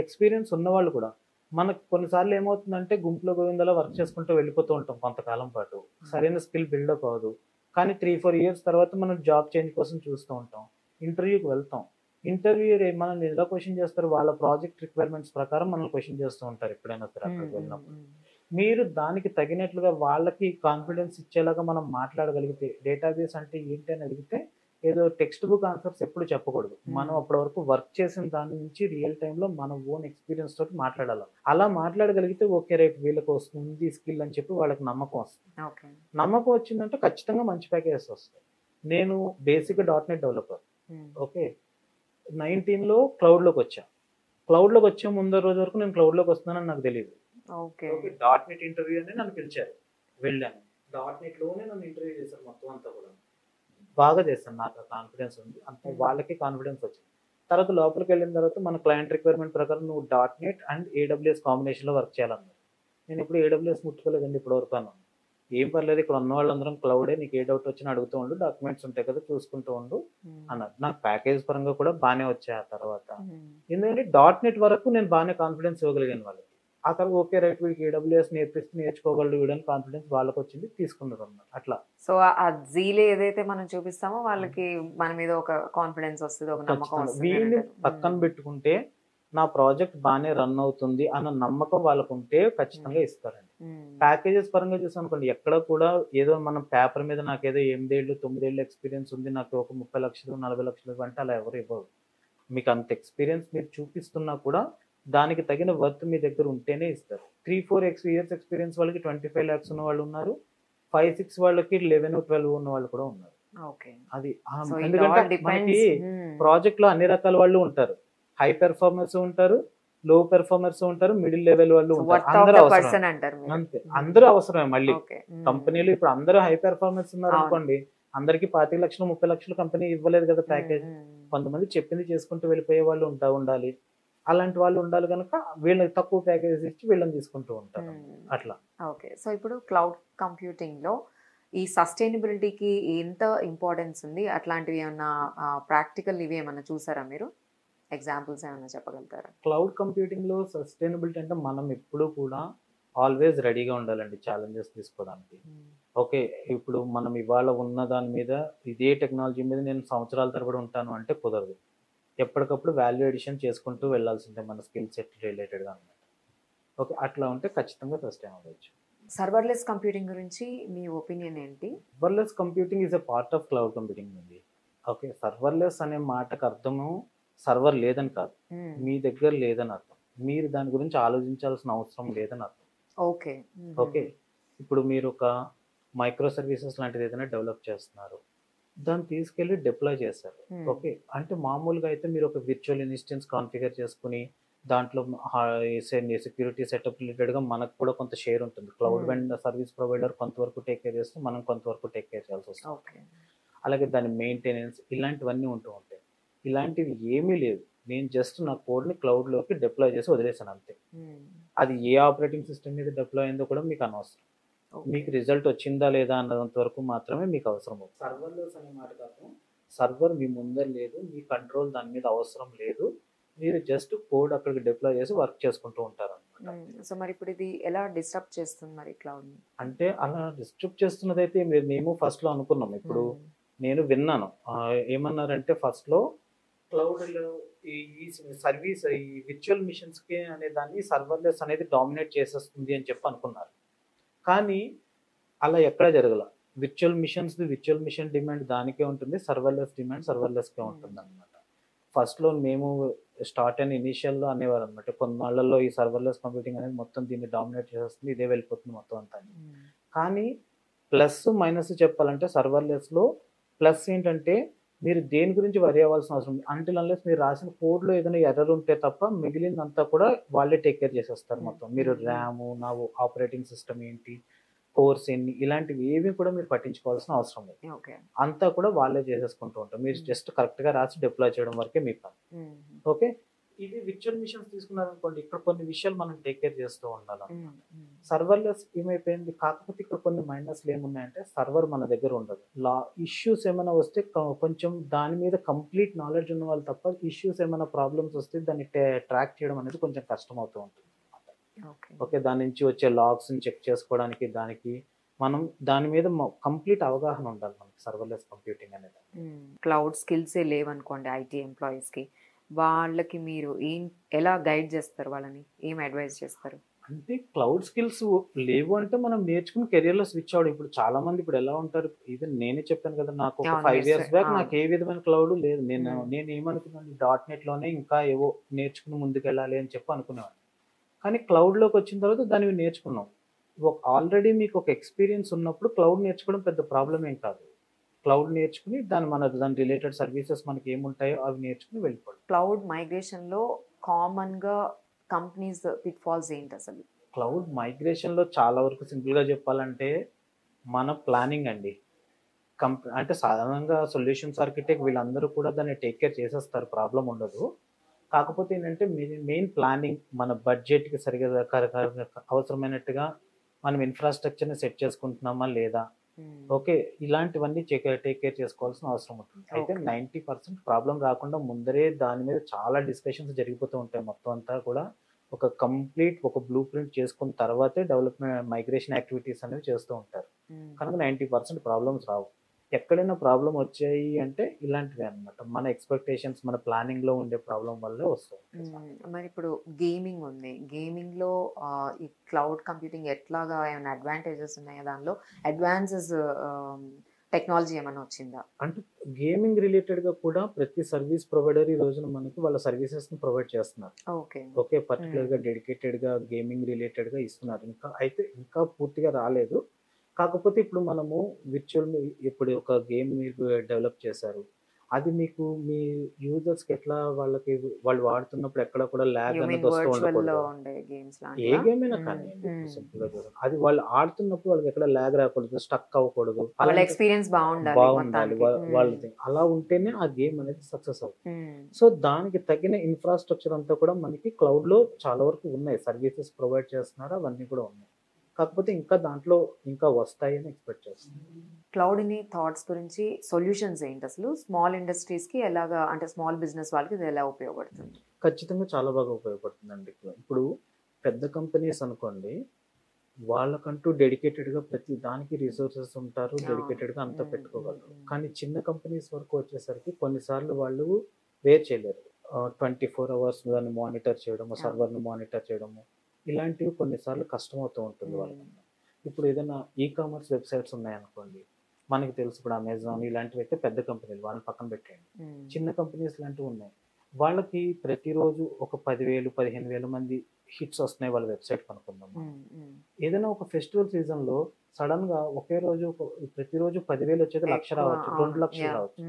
ఎక్స్పీరియన్స్ ఉన్నవాళ్ళు కూడా. మనకు కొన్నిసార్లు ఏమవుతుందంటే గుంపులో గోవిందలా వర్క్ చేసుకుంటూ వెళ్ళిపోతూ ఉంటాం కొంతకాలం పాటు, సరైన స్కిల్ బిల్డప్ అవ్వదు. కానీ 3-4 ఇయర్స్ తర్వాత మనం జాబ్ చేంజ్ కోసం చూస్తూ ఉంటాం, ఇంటర్వ్యూకి వెళ్తాం. ఇంటర్వ్యూ మనల్ని ఎలా క్వశ్చన్ చేస్తారు, వాళ్ళ ప్రాజెక్ట్ రిక్వైర్మెంట్స్ ప్రకారం మనల్ని క్వశ్చన్ చేస్తూ ఉంటారు ఎప్పుడైనా సరే అక్కడికి వెళ్ళినప్పుడు. మీరు దానికి తగినట్లుగా వాళ్ళకి కాన్ఫిడెన్స్ ఇచ్చేలాగా మనం మాట్లాడగలిగితే, డేటాబేస్ అంటే ఏంటి అని అడిగితే ఏదో టెక్స్ట్ బుక్ ఆన్సర్స్ ఎప్పుడు చెప్పకూడదు, మనం అప్పటి వరకు వర్క్ చేసిన దాని నుంచి రియల్ టైంలో మన ఓన్ ఎక్స్పీరియన్స్ తోటి మాట్లాడాలి. అలా మాట్లాడగలిగితే ఓకే రైట్ వీళ్ళకి వస్తుంది స్కిల్ అని చెప్పి వాళ్ళకి నమ్మకం వస్తుంది. నమ్మకం వచ్చిందంటే ఖచ్చితంగా మంచి ప్యాకేజెస్ వస్తాయి. నేను బేసిక్గా .NET డెవలపర్, ఓకే 19లో క్లౌడ్లోకి వచ్చా. క్లౌడ్లోకి వచ్చే ముందు రోజు వరకు నేను క్లౌడ్లోకి వస్తున్నానని నాకు తెలియదు. ఓకే .NET ఇంటర్వ్యూ అని నన్ను పిలిచారు, వెళ్ళాను. .NETలోనే నన్ను ఇంటర్వ్యూ చేశారు మొత్తం అంతా కూడా. బాగా చేస్తాను, నాకు కాన్ఫిడెన్స్ ఉంది, అంత వాళ్ళకి కాన్ఫిడెన్స్ వచ్చింది. తర్వాత లోపలికి వెళ్ళిన తర్వాత మన క్లయింట్ రిక్వైర్మెంట్ ప్రకారం నువ్వు .NET అండ్ AWS కాంబినేషన్లో వర్క్ చేయాలన్నారు. నేను ఇప్పుడు AWS ముట్టుకోలేదండి ఇప్పటివరకు అన్నాను. ఏం పర్లేదు, ఇక్కడ ఉన్న వాళ్ళందరం క్లౌడే, నీకు ఏ డౌట్ వచ్చినా అడుగుతూ ఉండు, డాక్యుమెంట్స్ ఉంటాయి కదా చూసుకుంటూ ఉండు అన్నారు. నాకు ప్యాకేజ్ పరంగా కూడా బాగానే వచ్చాయి ఆ తర్వాత. ఎందుకంటే .NET వరకు నేను బాగానే కాన్ఫిడెన్స్ ఇవ్వగలిగాను వాళ్ళకి. ఆ తర్వాత ఓకే రైట్ వీడికి AWS నేర్చుకోగలడు వీడని కాన్ఫిడెన్స్ వాళ్ళకి వచ్చింది, తీసుకున్నారు అన్నమాట. అట్లా సో ఆ జీల్ ఏదైతే మనం చూపిస్తామో వాళ్ళకి మన మీద ఒక కాన్ఫిడెన్స్ వస్తుంది, ఒక నమ్మకం వస్తుంది. వీళ్ళని పక్కన పెట్టుకుంటే నా ప్రాజెక్ట్ బాగానే రన్ అవుతుంది అన్న నమ్మకం వాళ్ళకు ఉంటే ఖచ్చితంగా ఇస్తారండి. ప్యాకేజెస్ పరంగా చూసాం అనుకోండి, ఎక్కడ కూడా ఏదో మనం పేపర్ మీద నాకు ఏదో 8 ఏళ్ళు 9 ఏళ్ళు ఎక్స్పీరియన్స్ ఉంది, నాకు ఒక 30 లక్షలు 40 లక్షలు అంటే అలా ఎవరు ఇవ్వరు. మీకు అంత ఎక్స్పీరియన్స్ మీరు చూపిస్తున్నా కూడా దానికి తగిన వర్త్ మీ దగ్గర ఉంటేనే ఇస్తారు. 3-4 ఇయర్స్ ఎక్స్పీరియన్స్ వాళ్ళకి 25 lakhs ఉన్న వాళ్ళు ఉన్నారు, 5-6 వాళ్ళకి 11-12 ఉన్న వాళ్ళు కూడా ఉన్నారు. అది ఎందుకంటే మనకి ప్రాజెక్ట్ లో అన్ని రకాల వాళ్ళు ఉంటారు, హై పెర్ఫార్మర్స్ ఉంటారు, లో పెర్ఫార్మర్స్ ఉంటారు, మిడిల్ లెవెల్ వాళ్ళు ఉంటారు. అందరూ అవసరం, అంతే అందరూ అవసరమే. మళ్ళీ కంపెనీలు ఇప్పుడు అందరూ హై పెర్ఫార్మర్స్ ఉన్నారు అనుకోండి, అందరికి 25 లక్షలు 30 లక్షలు కంపెనీ ఇవ్వలేదు కదా ప్యాకేజ్. కొంతమంది చెప్పింది చేసుకుంటూ వెళ్ళిపోయే వాళ్ళు ఉండాలి, అలాంటి వాళ్ళు ఉండాలి కనుక వీళ్ళకి తక్కువ ప్యాకేజ్ ఇచ్చి వీళ్ళని తీసుకుంటూ ఉంటారు అట్లా. ఓకే, సో ఇప్పుడు క్లౌడ్ కంప్యూటింగ్ లో ఈ సస్టైనబిలిటీకి ఎంత ఇంపార్టెన్స్ ఉంది, అట్లాంటివి ఏమన్నా ప్రాక్టికల్ ఇవి ఏమన్నా చూసారా మీరు? ఎగ్జాంపుల్స్ ఏమైనా చెప్పగలుగుతారా? క్లౌడ్ కంప్యూటింగ్ లో సస్టైనబిలిటీ అంటే మనం ఎప్పుడు కూడా ఆల్వేస్ రెడీగా ఉండాలండి ఛాలెంజెస్ తీసుకోవడానికి. ఓకే ఇప్పుడు మనం ఇవాళ ఉన్న దాని మీద ఇదే టెక్నాలజీ మీద నేను సంవత్సరాల తరబడి ఉంటాను అంటే కుదరదు. ఎప్పటికప్పుడు వాల్యూ ఎడిషన్ చేసుకుంటూ వెళ్ళాల్సిందే మన స్కిల్ సెట్ రిలేటెడ్గా అనమాట. ఓకే అట్లా ఉంటే ఖచ్చితంగా సస్టైన్ అవ్వచ్చు. సర్వర్లెస్ కంప్యూటింగ్ గురించి మీ ఒపీనియన్ ఏంటి? Serverless computing is a part of cloud computing అండి. ఓకే సర్వర్లెస్ అనే మాటకు అర్థము సర్వర్ లేదని కాదు, మీ దగ్గర లేదని అర్థం, మీరు దాని గురించి ఆలోచించాల్సిన అవసరం లేదని అర్థం. ఓకే ఓకే ఇప్పుడు మీరు ఒక మైక్రో సర్వీసెస్ లాంటిది ఏదైనా డెవలప్ చేస్తున్నారు, దాన్ని తీసుకెళ్ళి డిప్లాయ్ చేస్తారు. ఓకే అంటే మామూలుగా అయితే మీరు ఒక విర్చువల్ ఇన్స్టెన్స్ కాన్ఫిగర్ చేసుకుని దాంట్లో సెక్యూరిటీ సెటప్ రిలేటెడ్గా మనకు కూడా కొంత షేర్ ఉంటుంది. క్లౌడ్ సర్వీస్ ప్రొవైడర్ కొంతవరకు టేక్ కేర్ చేస్తే మనం కొంతవరకు టేక్ కేర్ చేయాల్సి వస్తుంది. అలాగే దాని మెయింటెనెన్స్ ఇలాంటివన్నీ ఉంటూ ఉంటాయి. ఇలాంటివి ఏమీ లేదు, నేను జస్ట్ నా కోడ్ని క్లౌడ్లోకి డిప్లాయ్ చేసి వదిలేసాను అంతే. అది ఏ ఆపరేటింగ్ సిస్టమ్ మీద డిప్లాయ్ అయిందో కూడా మీకు అనవసరం. మీకు రిజల్ట్ వచ్చిందా లేదా అన్నంత వరకు మాత్రమే మీకు అవసరం. సర్వర్లెస్ అనే మాట కాదు, సర్వర్ మీ ముందర లేదు, మీ కంట్రోల్ దాని మీద అవసరం లేదు, మీరు జస్ట్ కోడ్ అక్కడికి డిప్లాయ్ చేసి వర్క్ చేసుకుంటూ ఉంటారు అనమాట. సో మరి ఇప్పుడు ఇది ఎలా డిస్టర్బ్ చేస్తుంది మరి క్లౌడ్? అంటే అలా డిస్టర్బ్ చేస్తున్నది అయితే మేము ఫస్ట్ లో అనుకున్నాం. ఇప్పుడు నేను విన్నాను ఏమన్నారంటే ఫస్ట్ లో క్లౌడ్ ఈ సర్వీస్ ఈ విర్చువల్ మిషన్స్ కి అనే దాన్ని సర్వర్లెస్ అనేది డామినేట్ చేసేస్తుంది అని చెప్పి అనుకున్నారు. కానీ అలా ఎక్కడా జరగల. విర్చువల్ మిషన్ డిమాండ్ దానికే ఉంటుంది, సర్వర్లెస్ డిమాండ్ సర్వర్లెస్కే ఉంటుంది అనమాట. ఫస్ట్లో మేము స్టార్ట్ అయిన ఇనీషియల్లో అనేవారు అనమాట, కొన్నాళ్ళల్లో ఈ సర్వర్లెస్ కంప్యూటింగ్ అనేది మొత్తం దీన్ని డామినేట్ చేస్తుంది, ఇదే వెళ్ళిపోతుంది మొత్తం అంతా. కానీ ప్లస్ మైనస్ చెప్పాలంటే సర్వర్లెస్లో ప్లస్ ఏంటంటే మీరు దేని గురించి వరి అవ్వాల్సిన అవసరం అంటిల్ అన్లెస్ మీరు రాసిన కోడ్లో ఏదైనా ఎర్రర్ ఉంటే తప్ప మిగిలినంతా కూడా వాళ్ళే టేక్ కేర్ చేసేస్తారు మొత్తం. మీరు ర్యామ్, నా ఆపరేటింగ్ సిస్టమ్ ఏంటి, కోర్స్ ఎన్ని, ఇలాంటివి ఏవి కూడా మీరు పట్టించుకోవాల్సిన అవసరం లేదు. అంతా కూడా వాళ్ళే చేసేసుకుంటూ ఉంటారు. మీరు జస్ట్ కరెక్ట్గా రాసి డిప్లాయ్ చేయడం వరకే మీ పని. ఓకే, ఇది విర్చువల్ మిషన్స్ తీసుకున్నారనుకోండి, ఇక్కడ కొన్ని విషయాలు మనం టేక్ కేర్ చేస్తూ ఉండాలి. సర్వర్లెస్ ఏమైపోయింది, కాకపోతే ఇక్కడ కొన్ని మైనస్లు ఏమున్నాయంటే సర్వర్ మన దగ్గర ఉండదు. ఇష్యూస్ ఏమైనా వస్తే కొంచెం దాని మీద కంప్లీట్ నాలెడ్జ్ ఉన్న వాళ్ళు తప్ప ఇష్యూస్ ఏమైనా ప్రాబ్లమ్స్ వస్తే దాన్ని ట్రాక్ చేయడం అనేది కొంచెం కష్టం అవుతూ ఉంటుంది. ఓకే, దాని నుంచి వచ్చే లాగ్స్ చెక్ చేసుకోవడానికి దానికి మనం దాని మీద కంప్లీట్ అవగాహన ఉండాలి మనకి సర్వర్లెస్ కంప్యూటింగ్ అనేది. క్లౌడ్ స్కిల్సే లేవనుకోండి ఐటీ ఎంప్లాయీస్కి, వాళ్ళకి మీరు ఎలా గైడ్ చేస్తారు, వాళ్ళని ఏం అడ్వైజ్ చేస్తారు? అంటే క్లౌడ్ స్కిల్స్ లేవు అంటే మనం నేర్చుకుని కెరియర్లో స్విచ్ అవ్వడం. ఇప్పుడు చాలా మంది ఇప్పుడు ఎలా ఉంటారు, ఈవెన్ నేనే చెప్పాను కదా, నాకు ఒక 5 years బ్యాక్ నాకు ఏ విధమైన క్లౌడ్ లేదు. నేను ఏమనుకున్నాను, .NET లోనే ఇంకా ఏవో నేర్చుకుని ముందుకు వెళ్ళాలి అని చెప్పి అనుకునేవాడిని. కానీ క్లౌడ్లోకి వచ్చిన తర్వాత దాన్ని నేర్చుకున్నాం. ఆల్రెడీ మీకు ఒక ఎక్స్పీరియన్స్ ఉన్నప్పుడు క్లౌడ్ నేర్చుకోవడం పెద్ద ప్రాబ్లం ఏం కాదు. క్లౌడ్ నేర్చుకుని దాని రిలేటెడ్ సర్వీసెస్ మనకి ఏముంటాయో అవి నేర్చుకుని వెళ్ళిపోవడం. క్లౌడ్ మైగ్రేషన్లో కామన్గా కంపెనీస్ పిట్ ఫాల్స్ ఏంటి అసలు? క్లౌడ్ మైగ్రేషన్లో చాలా వరకు సింపుల్గా చెప్పాలంటే మన ప్లానింగ్ అండి. అంటే సాధారణంగా సొల్యూషన్స్ ఆర్కిటెక్ట్ వీళ్ళందరూ కూడా దాన్ని టేక్ కేర్ చేసేస్తారు, ప్రాబ్లం ఉండదు. కాకపోతే ఏంటంటే మెయిన్ ప్లానింగ్, మన బడ్జెట్కి సరిగా అవసరమైనట్టుగా మనం ఇన్ఫ్రాస్ట్రక్చర్ని సెట్ చేసుకుంటున్నామా లేదా, ఓకే, ఇలాంటివన్నీ టేక్ కేర్ చేసుకోవాల్సిన అవసరం ఉంటుంది. అయితే 90% ప్రాబ్లం రాకుండా ముందరే దాని మీద చాలా డిస్కషన్స్ జరిగిపోతూ ఉంటాయి. మొత్తం అంతా కూడా ఒక బ్లూ ప్రింట్ చేసుకున్న తర్వాతే డెవలప్మెంట్ మైగ్రేషన్ యాక్టివిటీస్ అనేవి చేస్తూ ఉంటారు. కనుక 90% ప్రాబ్లమ్స్ రావు. ఎక్కడైనా ప్రాబ్లం వచ్చాయి అంటే ఇలాంటివి అనమాట, మన ఎక్స్పెక్టేషన్స్, మన ప్లానింగ్ లో ఉండే ప్రాబ్లం వల్లే వస్తుంది. మరి ఇప్పుడు గేమింగ్ ఉంది, గేమింగ్ లో ఈ క్లౌడ్ కంప్యూటింగ్ ఎట్లాగా ఏమైనా అడ్వాంటేజెస్ ఉన్నాయా, దానిలో అడ్వాన్సెస్ టెక్నాలజీ ఏమైనా వచ్చిందా? అంటే గేమింగ్ రిలేటెడ్ గా కూడా ప్రతి సర్వీస్ ప్రొవైడర్ ఈ రోజున మనకి వాళ్ళ సర్వీసెస్ ని ప్రొవైడ్ చేస్తున్నారు. ఓకే, పర్టికులర్ గా డెడికేటెడ్ గా గేమింగ్ రిలేటెడ్ గా ఇస్తున్నారు. ఇంకా పూర్తిగా రాలేదు. కాకపోతే ఇప్పుడు మనము ఇప్పుడు ఒక గేమ్ మీరు డెవలప్ చేశారు, అది మీకు మీ యూజర్స్ కి ఎట్లా వాళ్ళు వాడుతున్నప్పుడు ఎక్కడ కూడా ల్యాగ్ అనేది వస్తూ ఉండకూడదు. ఏ గేమ్ అయినా కానీ సింపుల్ గా చూడండి, అది వాళ్ళు ఆడుతున్నప్పుడు వాళ్ళకి ఎక్కడ ల్యాగ్ రాకూడదు, స్టక్ అవ్వకూడదు, ఎక్స్పీరియన్స్ బాగుండాలి వాళ్ళది. అలా ఉంటేనే ఆ గేమ్ అనేది సక్సెస్ అవుతుంది. సో దానికి తగిన ఇన్ఫ్రాస్ట్రక్చర్ అంతా కూడా మనకి క్లౌడ్ లో చాలా వరకు ఉన్నాయి, సర్వీసెస్ ప్రొవైడ్ చేస్తున్నారు, అవన్నీ కూడా ఉన్నాయి. కాకపోతే ఇంకా దాంట్లో ఇంకా వస్తాయని ఎక్స్పెక్ట్ చేస్తున్నాను. క్లౌడ్ ఇన్ థాట్స్ గురించి సొల్యూషన్స్ ఏంటి అసలు, స్మాల్ ఇండస్ట్రీస్ కి ఎలాగా, అంటే స్మాల్ బిజినెస్ వాళ్ళకి ఇది ఎలా ఉపయోగపడుతుంది? ఖచ్చితంగా చాలా బాగా ఉపయోగపడుతుందండి. ఇప్పుడు పెద్ద కంపెనీస్ అనుకోండి, వాళ్ళకంటూ డెడికేటెడ్గా ప్రతి దానికి రిసోర్సెస్ ఉంటారు, డెడికేటెడ్గా అంతా పెట్టుకోగలరు. కానీ చిన్న కంపెనీస్ వరకు వచ్చేసరికి కొన్నిసార్లు వాళ్ళు వేర్ చేయలేరు. 24 hours దాన్ని మానిటర్ చేయడము, సర్వర్ని మానిటర్ చేయడము, ఇలాంటివి కొన్నిసార్లు కష్టమవుతూ ఉంటుంది వాళ్ళకి. ఇప్పుడు ఏదైనా ఈకామర్స్ వెబ్సైట్స్ ఉన్నాయనుకోండి, మనకి తెలుసు ఇప్పుడు అమెజాన్ ఇలాంటివి అయితే పెద్ద కంపెనీలు, వాళ్ళని పక్కన పెట్టేయండి. చిన్న కంపెనీస్ లాంటివి ఉన్నాయి, వాళ్ళకి ప్రతిరోజు ఒక 10,000-15,000 మంది హిట్స్ వస్తున్నాయి వాళ్ళ వెబ్సైట్ కనుక్కుందాం. ఏదైనా ఒక ఫెస్టివల్ సీజన్ లో సడన్ గా ఒకే రోజు ప్రతిరోజు 10,000 వచ్చేది 1,00,000 రావచ్చు, 2,00,000 రావచ్చు.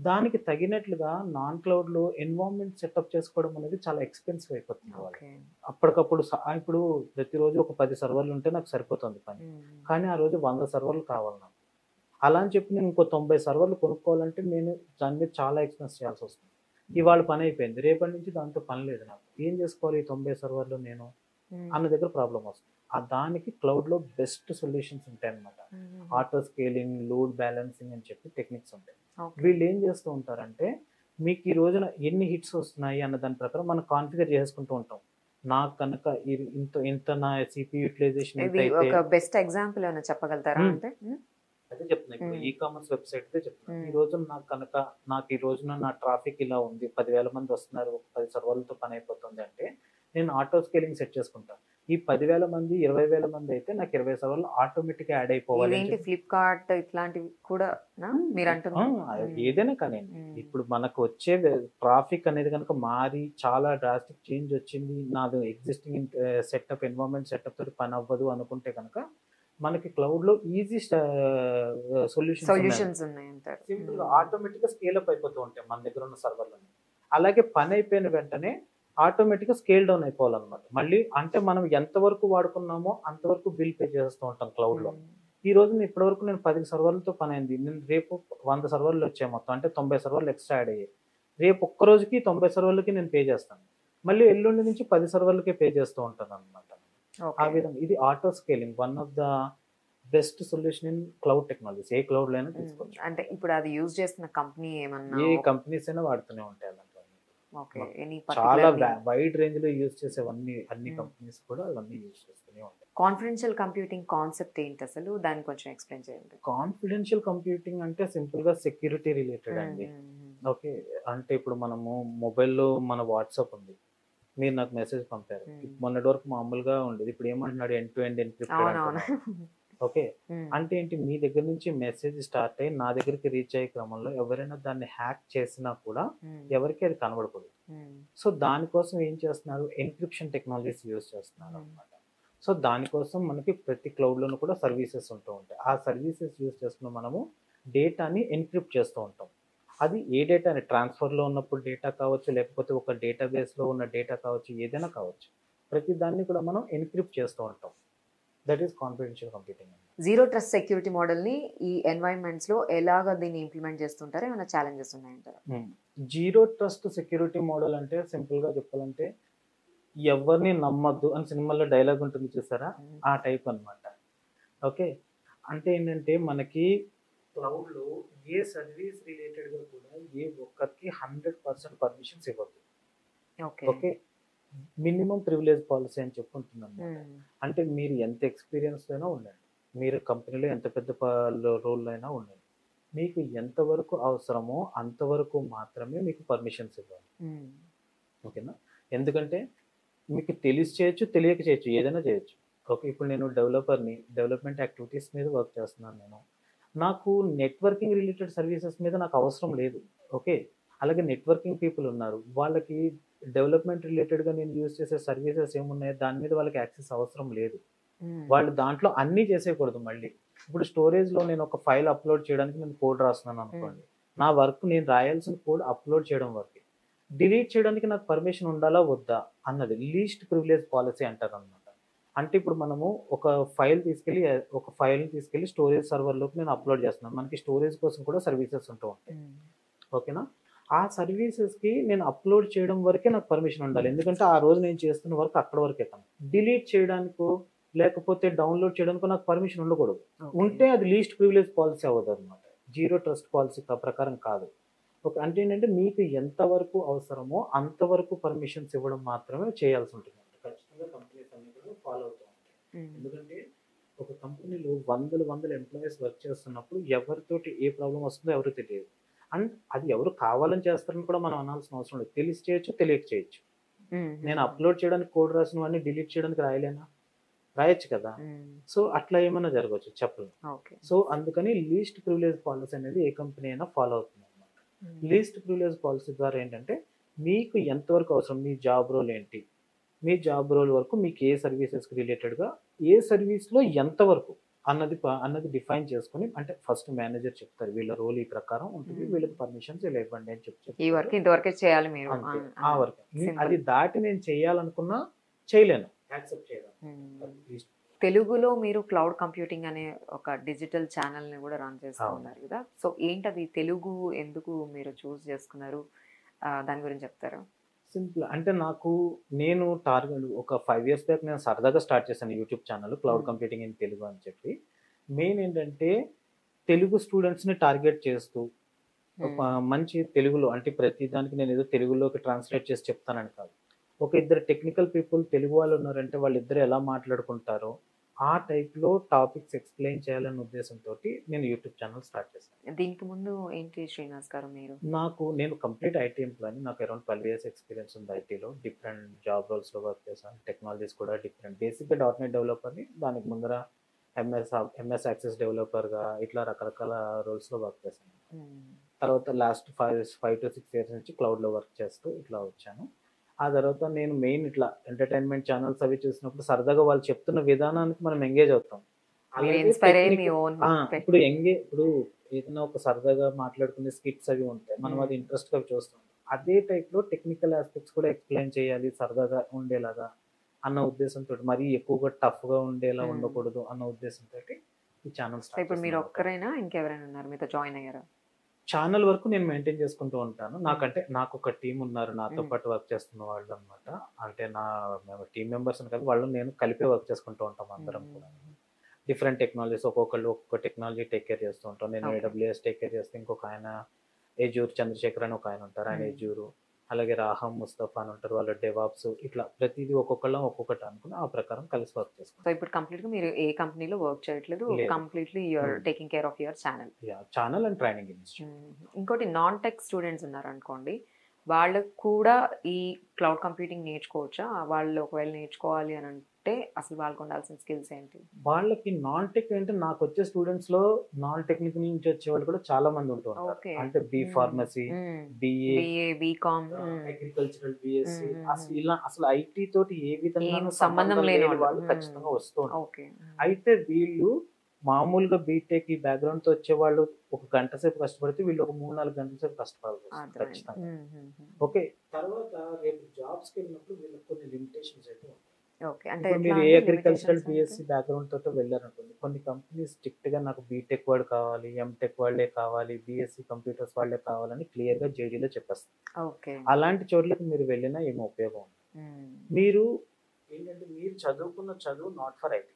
దానికి తగినట్లుగా నాన్ క్లౌడ్ లో ఎన్వైరన్మెంట్ సెటప్ చేసుకోవడం అనేది చాలా ఎక్స్పెన్సివ్ అయిపోతుంది వాళ్ళకి. అప్పటికప్పుడు ఇప్పుడు ప్రతిరోజు ఒక 10 సర్వర్లు ఉంటే నాకు సరిపోతుంది పని, కానీ ఆ రోజు 100 సర్వర్లు కావాలి నాకు. అలా అని చెప్పి నేను ఇంకో 90 సర్వర్లు కొనుక్కోవాలంటే నేను దాని మీద చాలా ఎక్స్పెన్స్ చేయాల్సి వస్తుంది. ఇవాళ పని అయిపోయింది, రేపటి నుంచి దాంతో పని లేదు, నాకు ఏం చేసుకోవాలి ఈ 90 సర్వర్లు నేను అన్న దగ్గర ప్రాబ్లం వస్తుంది. దానికి క్లౌడ్లో బెస్ట్ సొల్యూషన్స్ ఉంటాయి అన్నమాట. ఆటో స్కేలింగ్, లోడ్ బ్యాలెన్సింగ్ అని చెప్పి టెక్నిక్స్ ఉంటాయి. వీళ్ళు ఏం చేస్తూ ఉంటారంటే మీకు ఈ రోజున ఎన్ని హిట్స్ వస్తున్నాయి అన్న దాని ప్రకారం మనం కాన్ఫిగర్ చేసుకుంటూ ఉంటాం. నాకు కనుక ఇంత నా సిపి యూటిలైజేషన్ ఇది ఒక బెస్ట్ ఎగ్జాంపుల్ ఏమైనా చెప్పగలుగుతారా? అంటే అదే చెప్తున్నా, ఇప్పుడు ఈ-కామర్స్ వెబ్సైట్ చెప్తున్నా. ఈ రోజు నాకు ఈ రోజున నా ట్రాఫిక్ ఇలా ఉంది, 10,000 మంది వస్తున్నారు, 10 సర్వర్లతో పని అయిపోతుంది అంటే నేను ఆటో స్కేలింగ్ సెట్ చేసుకుంటాను. ఈ 10,000 మంది 20,000 మంది అయితే నాకు 20 సర్వర్లు ఆటోమేటిక్ యాడ్ అయిపోవాలి. ఫ్లిప్కార్ట్ ఇట్లాంటివి కూడా మీరు అంటున్నారు ఏదైనా కానీ ఇప్పుడు మనకు వచ్చే ట్రాఫిక్ అనేది కనుక మారి చాలా డ్రాస్టిక్ చేంజ్ వచ్చింది, నాది ఎగ్జిస్టింగ్ సెటప్ ఎన్వైరన్మెంట్ సెటప్ తోటి పని అవ్వదు అనుకుంటే కనుక మనకి క్లౌడ్ లో ఈజీ సొల్యూషన్స్ ఉన్నాయి. సింపుల్ గా ఆటోమేటిక్ గా స్కేల్ అప్ అయిపోతూ ఉంటాయి మన దగ్గర ఉన్న సర్వర్లని. అలాగే పని అయిపోయిన వెంటనే ఆటోమేటిక్ గా స్కేల్ డౌన్ అయిపోవాలన్నమాట. మళ్ళీ అంటే మనం ఎంతవరకు వాడుకున్నామో అంతవరకు బిల్ పే చేస్తూ ఉంటాం క్లౌడ్ లో. ఈ రోజు ఇప్పటి వరకు నేను 10 సర్వర్లతో పని అయింది, నేను రేపు 100 సర్వర్లు వచ్చాయి మొత్తం, అంటే 90 సర్వర్లు ఎక్స్ట్రా యాడ్ అయ్యాయి. రేపు ఒక్క రోజుకి 90 సర్వర్లకి నేను పే చేస్తాను, మళ్ళీ ఎల్లుండి నుంచి 10 సర్వర్లకే పే చేస్తూ ఉంటాను అనమాట. ఆ విధంగా ఇది auto scaling one of the best solution in cloud technologies. A cloud లో అయినా తీసుకోవచ్చు. అంటే ఇప్పుడు అది యూజ్ చేస్తున్న కంపెనీ ఏమన్నా, ఏ కంపెనీస్ అయినా వాడుతూనే ఉంటాయి అలాంటివన్నీ. చాలా వైడ్ రేంజ్ లో యూజ్ చేసేవన్నీ అన్ని కంపెనీస్ కూడా అవన్నీ యూజ్ చేస్తూనే ఉంటాయి. కాన్ఫిడెన్షియల్ కంప్యూటింగ్ కాన్సెప్ట్ ఏంటి అసలు, దాన్ని కొంచెం ఎక్స్ప్లెయిన్ చేయండి. కాన్ఫిడెన్షియల్ కంప్యూటింగ్ అంటే సింపుల్ గా సెక్యూరిటీ రిలేటెడ్ అండి. ఓకే, అంటే ఇప్పుడు మనము మొబైల్లో మన వాట్సాప్ ఉంది, మీరు నాకు మెసేజ్ పంపారు, మొన్నటి వరకు మామూలుగా ఉండేది, ఇప్పుడు ఏమంటున్నాడు end to end encrypted. Okay, అంటే ఏంటి, మీ దగ్గర నుంచి మెసేజ్ స్టార్ట్ అయ్యి నా దగ్గరికి రీచ్ అయ్యే క్రమంలో ఎవరైనా దాన్ని హ్యాక్ చేసినా కూడా ఎవరికి అది కనబడకూడదు. సో దానికోసం ఏం చేస్తున్నారు, ఎన్క్రిప్షన్ టెక్నాలజీస్ యూజ్ చేస్తున్నారు అనమాట. సో దానికోసం మనకి ప్రతి క్లౌడ్లోనూ కూడా సర్వీసెస్ ఉంటూ ఉంటాయి. ఆ సర్వీసెస్ యూజ్ చేసుకున్న మనము డేటాని ఎన్క్రిప్ట్ చేస్తూ ఉంటాం. అది ఏ డేటా అని, ట్రాన్స్ఫర్లో ఉన్నప్పుడు డేటా కావచ్చు, లేకపోతే ఒక డేటాబేస్లో ఉన్న డేటా కావచ్చు, ఏదైనా కావచ్చు, ప్రతి దాన్ని కూడా మనం ఎన్క్రిప్ట్ చేస్తూ ఉంటాం. That is confidential computing. Zero trust security model ని ఈ ఎన్వైరన్మెంట్స్ లో ఎలాగ దీన్ని ఇంప్లిమెంట్ చేస్తుంటారు, ఏమైనా ఛాలెంజెస్ ఉన్నాయంటారా? జీరో ట్రస్ట్ సెక్యూరిటీ మోడల్ అంటే సింపుల్ గా చెప్పాలంటే ఎవరిని నమ్మద్దు అని సినిమాల్లో డైలాగ్ ఉంటుంది చూసారా, ఆ టైప్ అన్నమాట. ఓకే, అంటే ఏంటంటే మనకి క్లౌడ్ లో ఏ సర్వీస్ రిలేటెడ్ గా కూడా ఏ ఒక్కరికి 100% పర్మిషన్స్ ఇవ్వద్దు. ఓకే, మినిమం ప్రివిలేజ్ పాలసీ అని చెప్పుకుంటున్నాను. అంటే మీరు ఎంత ఎక్స్పీరియన్స్ అయినా ఉండండి, మీరు కంపెనీలో ఎంత పెద్ద రోల్ అయినా ఉండండి, మీకు ఎంతవరకు అవసరమో అంతవరకు మాత్రమే మీకు పర్మిషన్స్ ఇవ్వాలి. ఓకేనా, ఎందుకంటే మీకు తెలిసి చేయొచ్చు, తెలియక చేయొచ్చు, ఏదైనా చేయొచ్చు. ఓకే, ఇప్పుడు నేను డెవలపర్ని, డెవలప్మెంట్ యాక్టివిటీస్ మీద వర్క్ చేస్తున్నాను, నాకు నెట్వర్కింగ్ రిలేటెడ్ సర్వీసెస్ మీద నాకు అవసరం లేదు. ఓకే, అలాగే నెట్వర్కింగ్ పీపుల్ ఉన్నారు, వాళ్ళకి డెవలప్మెంట్ రిలేటెడ్గా నేను యూజ్ చేసే సర్వీసెస్ ఏమున్నాయో దాని మీద వాళ్ళకి యాక్సెస్ అవసరం లేదు. వాళ్ళు దాంట్లో అన్నీ చేసేయకూడదు. మళ్ళీ ఇప్పుడు స్టోరేజ్లో నేను ఒక ఫైల్ అప్లోడ్ చేయడానికి నేను కోడ్ రాస్తున్నాను అనుకోండి, నా వర్క్ నేను రాయాల్సిన కోడ్ అప్లోడ్ చేయడం వరకు, డిలీట్ చేయడానికి నాకు పర్మిషన్ ఉండాలా వద్దా అన్నది లీస్ట్ ప్రివిలేజ్ పాలసీ అంటారు అనమాట. అంటే ఇప్పుడు మనము ఒక ఫైల్ని తీసుకెళ్ళి స్టోరేజ్ సర్వర్లోకి నేను అప్లోడ్ చేస్తున్నాను, మనకి స్టోరేజ్ కోసం కూడా సర్వీసెస్ ఉంటూ ఉంటాయి. ఓకేనా, ఆ సర్వీసెస్కి నేను అప్లోడ్ చేయడం వరకే నాకు పర్మిషన్ ఉండాలి, ఎందుకంటే ఆ రోజు నేను చేస్తున్న వర్క్ అక్కడ వరకే. డిలీట్ చేయడానికో లేకపోతే డౌన్లోడ్ చేయడానికి నాకు పర్మిషన్ ఉండకూడదు. ఉంటే అది లీస్ట్ ప్రివిలేజ్ పాలసీ అవ్వదు అనమాట, జీరో ట్రస్ట్ పాలసీ ప్రకారం కాదు. ఓకే, అంటే ఏంటంటే మీకు ఎంతవరకు అవసరమో అంతవరకు పర్మిషన్స్ ఇవ్వడం మాత్రమే చేయాల్సి ఉంటుంది. ఖచ్చితంగా కంపెనీస్ అన్ని కూడా ఫాలో అవుతూ ఉంటాయి. ఎందుకంటే ఒక కంపెనీలో వందల ఎంప్లాయీస్ వర్క్ చేస్తున్నప్పుడు ఎవరితోటి ఏ ప్రాబ్లం వస్తుందో ఎవరికి తెలియదు. అండ్ అది ఎవరు కావాలని చేస్తారని కూడా మనం అనాల్సిన అవసరం లేదు, తెలిసి చేయొచ్చు, తెలియక చేయొచ్చు. నేను అప్లోడ్ చేయడానికి కోడ్ రాసినవన్నీ డిలీట్ చేయడానికి రాయొచ్చు కదా. సో అట్లా ఏమైనా జరగవచ్చు, చెప్పలేము. సో అందుకని లీస్ట్ ప్రివిలేజ్ పాలసీ అనేది ఏ కంపెనీ అయినా ఫాలో అవుతుంది అనమాట. లీస్ట్ ప్రివిలేజ్ పాలసీ ద్వారా ఏంటంటే మీకు ఎంతవరకు అవసరం, మీ జాబ్ రోల్ ఏంటి, మీ జాబ్ రోల్ వరకు మీకు ఏ సర్వీసెస్కి రిలేటెడ్గా ఏ సర్వీస్లో ఎంతవరకు అన్నది డిఫైన్ చేసుకుని, అంటే ఫస్ట్ మేనేజర్ చెప్తారు వీళ్ళ రోల్ ఈ ప్రకారం ఉంటుంది, వీళ్ళకి పర్మిషన్స్ ఇలా ఇవ్వండి అని చెప్తారు. ఈ వర్క్ ఇంతవరకే చేయాలి మీరు, ఆ వర్క్ అది దాటి నేను చేయాలనుకున్నా చేయలేను, యాక్సెప్ట్ చేయలేను. తెలుగులో మీరు క్లౌడ్ కంప్యూటింగ్ అనే ఒక డిజిటల్ ఛానల్ని కూడా రన్ చేస్తూ ఉన్నారు కదా, సో ఏంటది, తెలుగు ఎందుకు మీరు చూస్ చేసుకున్నారు, దాని గురించి చెప్తారా? సింపుల్ అంటే నేను టార్గెట్ ఒక 5 ఇయర్స్ బ్యాక్ నేను సరదాగా స్టార్ట్ చేశాను YouTube channel cloud Hmm. Computing in Telugu అని చెప్పి. మెయిన్ ఏంటంటే తెలుగు స్టూడెంట్స్‌ని టార్గెట్ చేస్తూ ఒక Hmm. మంచి తెలుగులో అంటే ప్రతి దానికి నేను ఏదో తెలుగులోకి ట్రాన్స్‌లేట్ చేసి చెప్తానని కాదు. ఒక ఇద్దరు టెక్నికల్ పీపుల్ తెలుగు వాళ్ళు ఉన్నారంటే వాళ్ళిద్దరు ఎలా మాట్లాడుకుంటారో ఆ టైప్‌లో టాపిక్స్ ఎక్స్‌ప్లెయిన్ చేయాలనే ఉద్దేశంతోటి నేను యూట్యూబ్ ఛానల్ స్టార్ట్ చేశాను. దీనికి ముందు ఏంటి శ్రీనివాస్ గారు మీరు? నేను కంప్లీట్ ఐటీ ఎంప్లాయీని. నాకు అరౌండ్ 12 ఇయర్స్ ఎక్స్‌పీరియన్స్ ఉంది ఐటీలో. డిఫరెంట్ జాబ్ రోల్స్‌లో వర్క్ చేశాను. టెక్నాలజీస్ కూడా డిఫరెంట్. బేసిక్‌గా డాట్ నెట్ డెవలపర్‌ని. దానికి ముందర ఎంఎస్ యాక్సెస్ డెవలపర్‌గా ఇట్లా రకరకాల రోల్స్‌లో వర్క్ చేశాను. Hmm. తర్వాత లాస్ట్ 5 to 6 ఇయర్స్ నుంచి క్లౌడ్‌లో వర్క్ చేస్తూ ఇట్లా వచ్చాను. ఆ తర్వాత నేను మెయిన్ ఇట్లా ఎంటర్‌టైన్‌మెంట్ ఛానెల్స్ అవి చూసినప్పుడు సరదాగా వాళ్ళు చెప్తున్న విధానానికి మనం ఎంగేజ్ అవుతాం. మీరు అలాగే ఇన్స్పైర్ అయ్యి మీ టెక్నిక్ ఓన్ ఇప్పుడు ఏదైనా ఒక సరదాగా మాట్లాడుకునే స్కిట్స్ అవి ఉంటాయి. మనం అది ఇంట్రెస్ట్‌గా చూస్తాం. అదే టైప్‌లో టెక్నికల్ యాస్పెక్ట్స్ కూడా ఎక్స్‌ప్లెయిన్ చేయాలి సరదాగా ఉండేలాగా అన్న ఉద్దేశంతోటి మరీ ఎక్కువగా టఫ్‌గా ఉండేలా ఉండకూడదు అన్న ఉద్దేశంతోటి ఈ ఛానల్ సో స్టార్ట్ ఇప్పుడు మీరు చేశానన్నమాట. ఒక్కరైనా ఇంకెవరైనా ఉన్నారు మీతో జాయిన్ అయ్యారా? ఛానల్ వరకు నేను మెయింటైన్ చేసుకుంటూ ఉంటాను. నాకొక టీమ్ ఉన్నారు. నాతో Hmm. పాటు వర్క్ చేస్తున్న వాళ్ళనమాట. అంటే మేము టీమ్ మెంబర్స్ అని కాదు. వాళ్ళు నేను కలిపే వర్క్ చేసుకుంటూ ఉంటాం అందరం కూడా. డిఫరెంట్ టెక్నాలజీస్ ఒక్కొక్కళ్ళు ఒక్కొక్క టెక్నాలజీ టేక్ కేర్ చేస్తూ ఉంటాం. నేను Okay. ఏడబ్ల్యూఎస్ టేక్ కేర్ చేస్తే ఇంకొక ఆయన ఏజూర్ చంద్రశేఖర్ అని ఒక ఆయన ఉంటారు. ఆయన ఏజూరు. అలాగే రాహం ముస్తఫా అని ఉంటారు. వాళ్ళు డెవాప్స్ ఇట్లా ప్రతిదీ ఒక్కొక్కళ్ళం ఒక్కొక్కటి అనుకుని ఆ ప్రకారం కలిసి వర్క్ సో చేసుకుంటాం. ఇప్పుడు కంప్లీట్ గా మీరు ఏ కంపెనీలో వర్క్ చేయట్లేదు, లేదు. Completely you are Hmm. Taking care of your channel. Channel and training institute. ఇంకోటి నాన్ టెక్ స్టూడెంట్స్ ఉన్నారనుకోండి, వాళ్ళకు కూడా ఈ క్లౌడ్ కంప్యూటింగ్ నేర్చుకోవచ్చా? వాళ్ళు ఒకవేళ నేర్చుకోవాలి అని అంటే అసలు వాళ్ళకు ఉండాల్సిన స్కిల్స్ ఏంటి? వాళ్ళకి నాన్ టెక్ అంటే నాకు వచ్చే స్టూడెంట్స్ లో నాన్ టెక్నిక్ నుంచి వచ్చే వాళ్ళు కూడా చాలా మంది ఉంటూ ఉంటారు. ఓకే. అంటే B pharmacy, BA, BA, BCom, agricultural BSc, అసలు ఐటీ తోటి ఏ విధంగా ఏం సంబంధం సంబంధం లేని లేని వాళ్ళు. వాళ్ళు ఖచ్చితంగా వస్తూ ఉంటారు. ఓకే. అయితే వీళ్ళు మామూలుగా బీటెక్ ఈ బ్యాక్గ్రౌండ్ తో వచ్చే వాళ్ళు ఒక గంట సేపు కష్టపడితే వీళ్ళు ఒక 3-4 గంటల సేపు కష్టపడాల్సి వస్తుంది ఖచ్చితంగా. ఓకే, తర్వాత రేపు జాబ్స్ కి వెళ్ళినప్పుడు వీళ్ళకి కొన్ని లిమిటేషన్స్ అయితే ఉంటాయి. ఓకే. అంటే ఇప్పుడు మీరు ఎట్లా ఏ అండి అగ్రికల్చరల్ limitations బిఎస్సి అంటే? బ్యాక్గ్రౌండ్ తోటి వెళ్ళారనుకోండి, కొన్ని కంపెనీస్ స్ట్రిక్ట్ గా నాకు బీటెక్ వాడు కావాలి, ఎంటెక్ వాళ్ళే కావాలి, బిఎస్సి కంప్యూటర్స్ వాళ్ళే కావాలని క్లియర్ గా జేడీలో చెప్పేస్తారు. ఓకే. అలాంటి చోట్లకి మీరు వెళ్ళినా ఏమి ఉపయోగం ఉండదు. మీరు ఏంటంటే మీరు చదువుకున్న చదువు నాట్ ఫర్ ఐటీ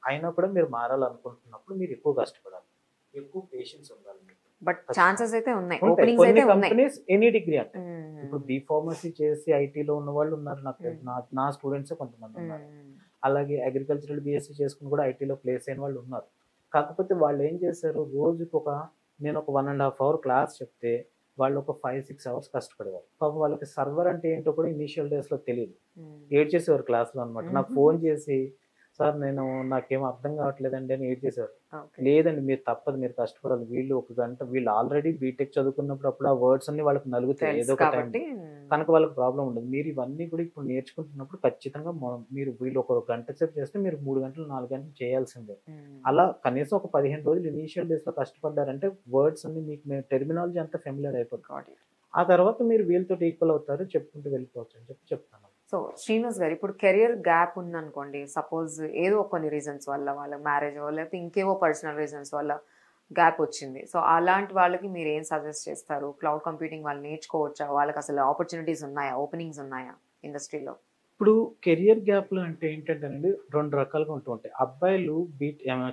అయినా కూడా మీరు మారాలనుకుంటున్నప్పుడు మీరు ఎక్కువ కష్టపడాలి, ఎక్కువ పేషెన్స్ ఉండాలి మీకు. బట్ ఛాన్సెస్ అయితే ఉన్నాయి, ఉంటాయి. ఓపెనింగ్స్ కొన్ని అయితే ఉన్నాయి. కంపెనీస్ ఎనీ డిగ్రీ అంటే ఇప్పుడు బి ఫార్మసీ చేసి ఐటీలో ఉన్న వాళ్ళు ఉన్నారు. నాకు తెలుసు. నా స్టూడెంట్స్ కొంతమంది ఉన్నారు. అలాగే అగ్రికల్చరల్ బిఎస్సి చేసుకుని కూడా ఐటీలో ప్లేస్ అయిన వాళ్ళు ఉన్నారు. కాకపోతే వాళ్ళు ఏం చేశారు, రోజుకి నేను ఒక 1.5 hour క్లాస్ చెప్తే వాళ్ళు ఒక 5-6 hours కష్టపడేవారు. పాపం వాళ్ళకి సర్వర్ అంటే ఏంటో కూడా ఇనీషియల్ డేస్ లో తెలియదు. ఏడ్చేసేవారు క్లాస్లో అనమాట. నాకు ఫోన్ చేసి సార్ నాకేం అర్థం కావట్లేదండి అని ఏడ్చేసేవారు. లేదండి మీరు తప్పదు, మీరు కష్టపడాలి. వీళ్ళు ఆల్రెడీ బీటెక్ చదువుకున్నప్పుడు అప్పుడు ఆ వర్డ్స్ అన్ని వాళ్ళకి నలుగుతాయి ఏదో ఒక టైం కాబట్టి కనుక వాళ్ళకి ప్రాబ్లం ఉండదు. మీరు ఇవన్నీ కూడా ఇప్పుడు నేర్చుకుంటున్నప్పుడు ఖచ్చితంగా మీరు వీళ్ళు ఒక గంట సేపు చేస్తే మీరు 3 గంటలు 4 గంటలు చేయాల్సిందే. అలా కనీసం ఒక 15 రోజులు ఇనీషియల్ డేస్ లో కష్టపడ్డారంటే వర్డ్స్ అన్ని మీకు టెర్మినాలజీ అంతా ఫెమిలియర్ అయిపోతుంది. ఆ తర్వాత మీరు వీళ్ళతో ఈక్వల్ అవుతారు, చెప్పుకుంటూ వెళ్ళిపోవచ్చు అని చెప్తాను. సో శ్రీనివాస్ గారు, ఇప్పుడు కెరియర్ గ్యాప్ ఉందనుకోండి, సపోజ్ ఏదో కొన్ని రీజన్స్ వల్ల, వాళ్ళ మ్యారేజ్ లేకపోతే ఇంకేవో పర్సనల్ రీజన్స్ వల్ల గ్యాప్ వచ్చింది. సో అలాంటి వాళ్ళకి మీరు ఏం సజెస్ట్ చేస్తారు? క్లౌడ్ కంప్యూటింగ్ వాళ్ళు నేర్చుకోవచ్చా? వాళ్ళకి అసలు ఆపర్చునిటీస్ ఉన్నాయా, ఓపెనింగ్స్ ఉన్నాయా ఇండస్ట్రీలో? ఇప్పుడు కెరియర్ గ్యాప్లు అంటే ఏంటంటేనండి 2 రకాలుగా ఉంటూ ఉంటాయి. అబ్బాయిలు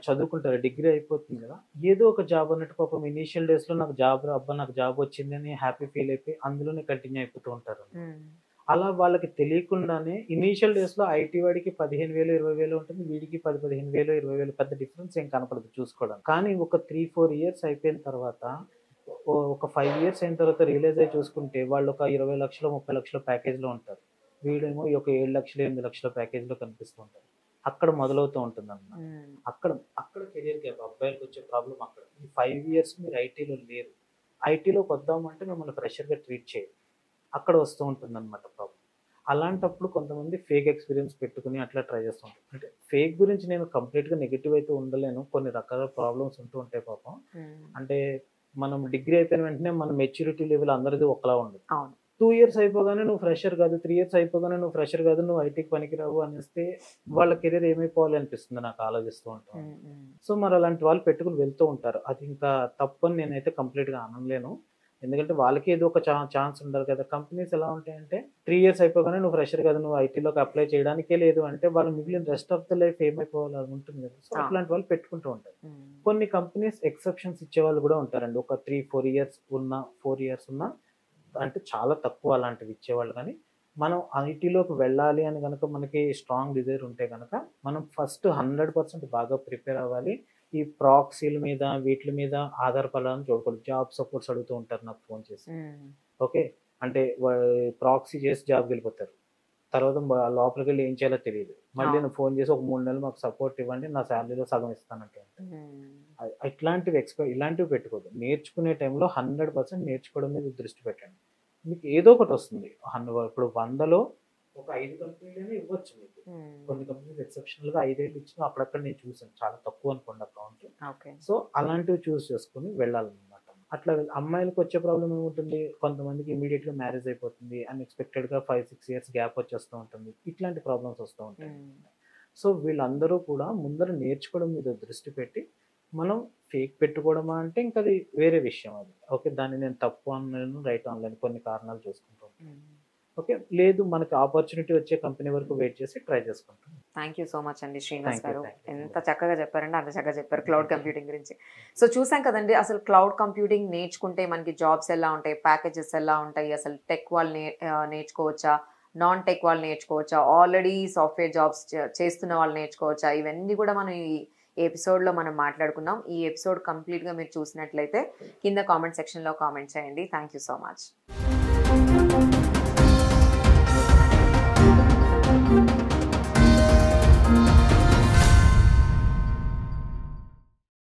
చదువుకుంటారు, డిగ్రీ అయిపోతుంది కదా, ఏదో ఒక జాబ్ అన్నట్టు పాపం ఇనీషియల్ డేస్ లో నాకు జాబ్ వచ్చిందని హ్యాపీ ఫీల్ అయిపోయి అందులోనే కంటిన్యూ అయిపోతూ ఉంటారు. అలా వాళ్ళకి తెలియకుండానే ఇనీషియల్ డేస్ లో ఐటీ వాడికి 15,000 20,000 ఉంటుంది, వీడికి 10-15,000 20,000 పెద్ద డిఫరెన్స్ ఏం కనపడదు చూసుకోవడం. కానీ ఒక 3-4 ఇయర్స్ అయిపోయిన తర్వాత, ఒక 5 ఇయర్స్ అయిన తర్వాత రియలైజ్ అయ్యి చూసుకుంటే వాళ్ళు ఒక 20 లక్షలు 30 లక్షల ప్యాకేజ్ లో ఉంటారు. వీడేమో ఈ ఒక 7 లక్షలు 8 లక్షల ప్యాకేజ్ లో కనిపిస్తూ ఉంటారు. అక్కడ మొదలవుతూ ఉంటుంది అన్నమాట. అక్కడ కెరియర్ గ్యాప్ అబ్బాయిలకు వచ్చే ప్రాబ్లం అక్కడ. ఈ 5 ఇయర్స్ మీరు ఐటీలో లేరు, ఐటీలోకి వద్దామంటే మిమ్మల్ని ఫ్రెషర్ గా ట్రీట్ చేయాలి, అక్కడ వస్తూ ఉంటుంది అనమాట ప్రాబ్లం. అలాంటప్పుడు కొంతమంది ఫేక్ ఎక్స్పీరియన్స్ పెట్టుకుని అట్లా ట్రై చేస్తూ ఉంటారు. అంటే ఫేక్ గురించి నేను కంప్లీట్గా నెగిటివ్ అయితే ఉండలేను, కొన్ని రకాల ప్రాబ్లమ్స్ ఉంటూ ఉంటాయి పాపం. అంటే మనం డిగ్రీ అయిపోయిన వెంటనే మన మెచ్యూరిటీ లెవెల్ అందరిది ఒకలా ఉండదు. 2 ఇయర్స్ అయిపోగానే నువ్వు ఫ్రెషర్ కాదు, 3 ఇయర్స్ అయిపోగానే నువ్వు ఫ్రెషర్ కాదు, నువ్వు ఐటీకి పనికిరావు అనేస్తే వాళ్ళ కెరీర్ ఏమైపోవాలి అనిపిస్తుంది నాకు ఆలోచిస్తూ ఉంటాను. సో మరి అలాంటి వాళ్ళు పెట్టుకుని వెళ్తూ ఉంటారు. అది ఇంకా తప్పని నేనైతే కంప్లీట్గా అనలేను. ఎందుకంటే వాళ్ళకి ఏదో ఒక ఛాన్స్ ఉండాలి కదా. కంపెనీస్ ఎలా ఉంటాయంటే 3 ఇయర్స్ అయిపోగానే నువ్వు ఫ్రెషర్ కదా, నువ్వు ఐటీలోకి అప్లై చేయడానికే లేదు అంటే వాళ్ళు మిగిలిన రెస్ట్ ఆఫ్ ద లైఫ్ ఏమైపోవాలి అది ఉంటుంది కదా. సో అట్లాంటి వాళ్ళు పెట్టుకుంటూ ఉంటారు. కొన్ని కంపెనీస్ ఎక్సెప్షన్స్ ఇచ్చేవాళ్ళు కూడా ఉంటారండి. ఒక 3-4 ఇయర్స్ ఉన్న 4 ఇయర్స్ ఉన్న అంటే చాలా తక్కువ అలాంటివి ఇచ్చేవాళ్ళు. కానీ మనం ఐటీలోకి వెళ్ళాలి అని కనుక మనకి స్ట్రాంగ్ డిజైర్ ఉంటే కనుక మనం ఫస్ట్ 100% బాగా ప్రిపేర్ అవ్వాలి. ఈ ప్రాక్సీల మీద వీటి మీద ఆధారపడాలని చూడకూడదు. జాబ్ సపోర్ట్స్ అడుగుతూ ఉంటారు నాకు ఫోన్ చేసి. ఓకే, అంటే ప్రాక్సీ చేసి జాబ్కి వెళ్ళిపోతారు. తర్వాత లోపలికి వెళ్ళి ఏం చేయాలో తెలియదు. మళ్ళీ నువ్వు ఫోన్ చేసి ఒక 3 నెలలు మాకు సపోర్ట్ ఇవ్వండి, నా శాలరీలో సగం ఇస్తానంటే ఇట్లాంటివి ఇలాంటివి పెట్టుకోవద్దు. నేర్చుకునే టైంలో 100% నేర్చుకోవడం మీద దృష్టి పెట్టండి. మీకు ఏదో ఒకటి వస్తుంది. ఇప్పుడు 100లో ఒక 5 కంపెనీలైనా ఇవ్వచ్చు మీకు. కొన్ని కంపెనీలు ఎక్సెప్షనల్ గా 5 ఏళ్ళు ఇచ్చిన అక్కడక్కడ నేను చూసాను, చాలా తక్కువ అనుకోండి అకౌంట్. సో అలాంటివి చూస్ చేసుకుని వెళ్ళాలన్నమాట. అట్లా అమ్మాయిలకు వచ్చే ప్రాబ్లం ఏముంటుంది, కొంతమందికి ఇమీడియట్ గా మ్యారేజ్ అయిపోతుంది, అన్ఎక్స్పెక్టెడ్ గా 5-6 ఇయర్స్ గ్యాప్ వచ్చేస్తూ ఉంటుంది. ఇట్లాంటి ప్రాబ్లమ్స్ వస్తూ ఉంటాయి. సో వీళ్ళందరూ కూడా ముందర నేర్చుకోవడం మీద దృష్టి పెట్టి, మనం ఫేక్ పెట్టుకోవడమా అంటే ఇంకా అది వేరే విషయం. అది ఓకే, దాన్ని నేను తప్పు అనలేను, రైట్ అనలేను, కొన్ని కారణాలు చూసుకుంటాం. ఓకే, లేదు మనకి ఆపర్చునిటీ వచ్చే కంపెనీ వరకు వెయిట్ చేసి ట్రై చేసుకుంటాం. థ్యాంక్ యూ సో మచ్ అండి శ్రీనివాస్ గారు. ఎంత చక్కగా చెప్పారంటే అంత చక్కగా చెప్పారు క్లౌడ్ కంప్యూటింగ్ గురించి. సో చూసాం కదండి, అసలు క్లౌడ్ కంప్యూటింగ్ నేర్చుకుంటే మనకి జాబ్స్ ఎలా ఉంటాయి, ప్యాకేజెస్ ఎలా ఉంటాయి, అసలు టెక్ వాళ్ళు నేర్చుకోవచ్చా, నాన్ టెక్ వాళ్ళు నేర్చుకోవచ్చా, ఆల్రెడీ సాఫ్ట్వేర్ జాబ్స్ చేస్తున్న వాళ్ళు నేర్చుకోవచ్చా, ఇవన్నీ కూడా మనం ఈ ఎపిసోడ్లో మనం మాట్లాడుకున్నాం. ఈ ఎపిసోడ్ కంప్లీట్గా మీరు చూసినట్లయితే కింద కామెంట్ సెక్షన్లో కామెంట్ చేయండి. Thank you so much.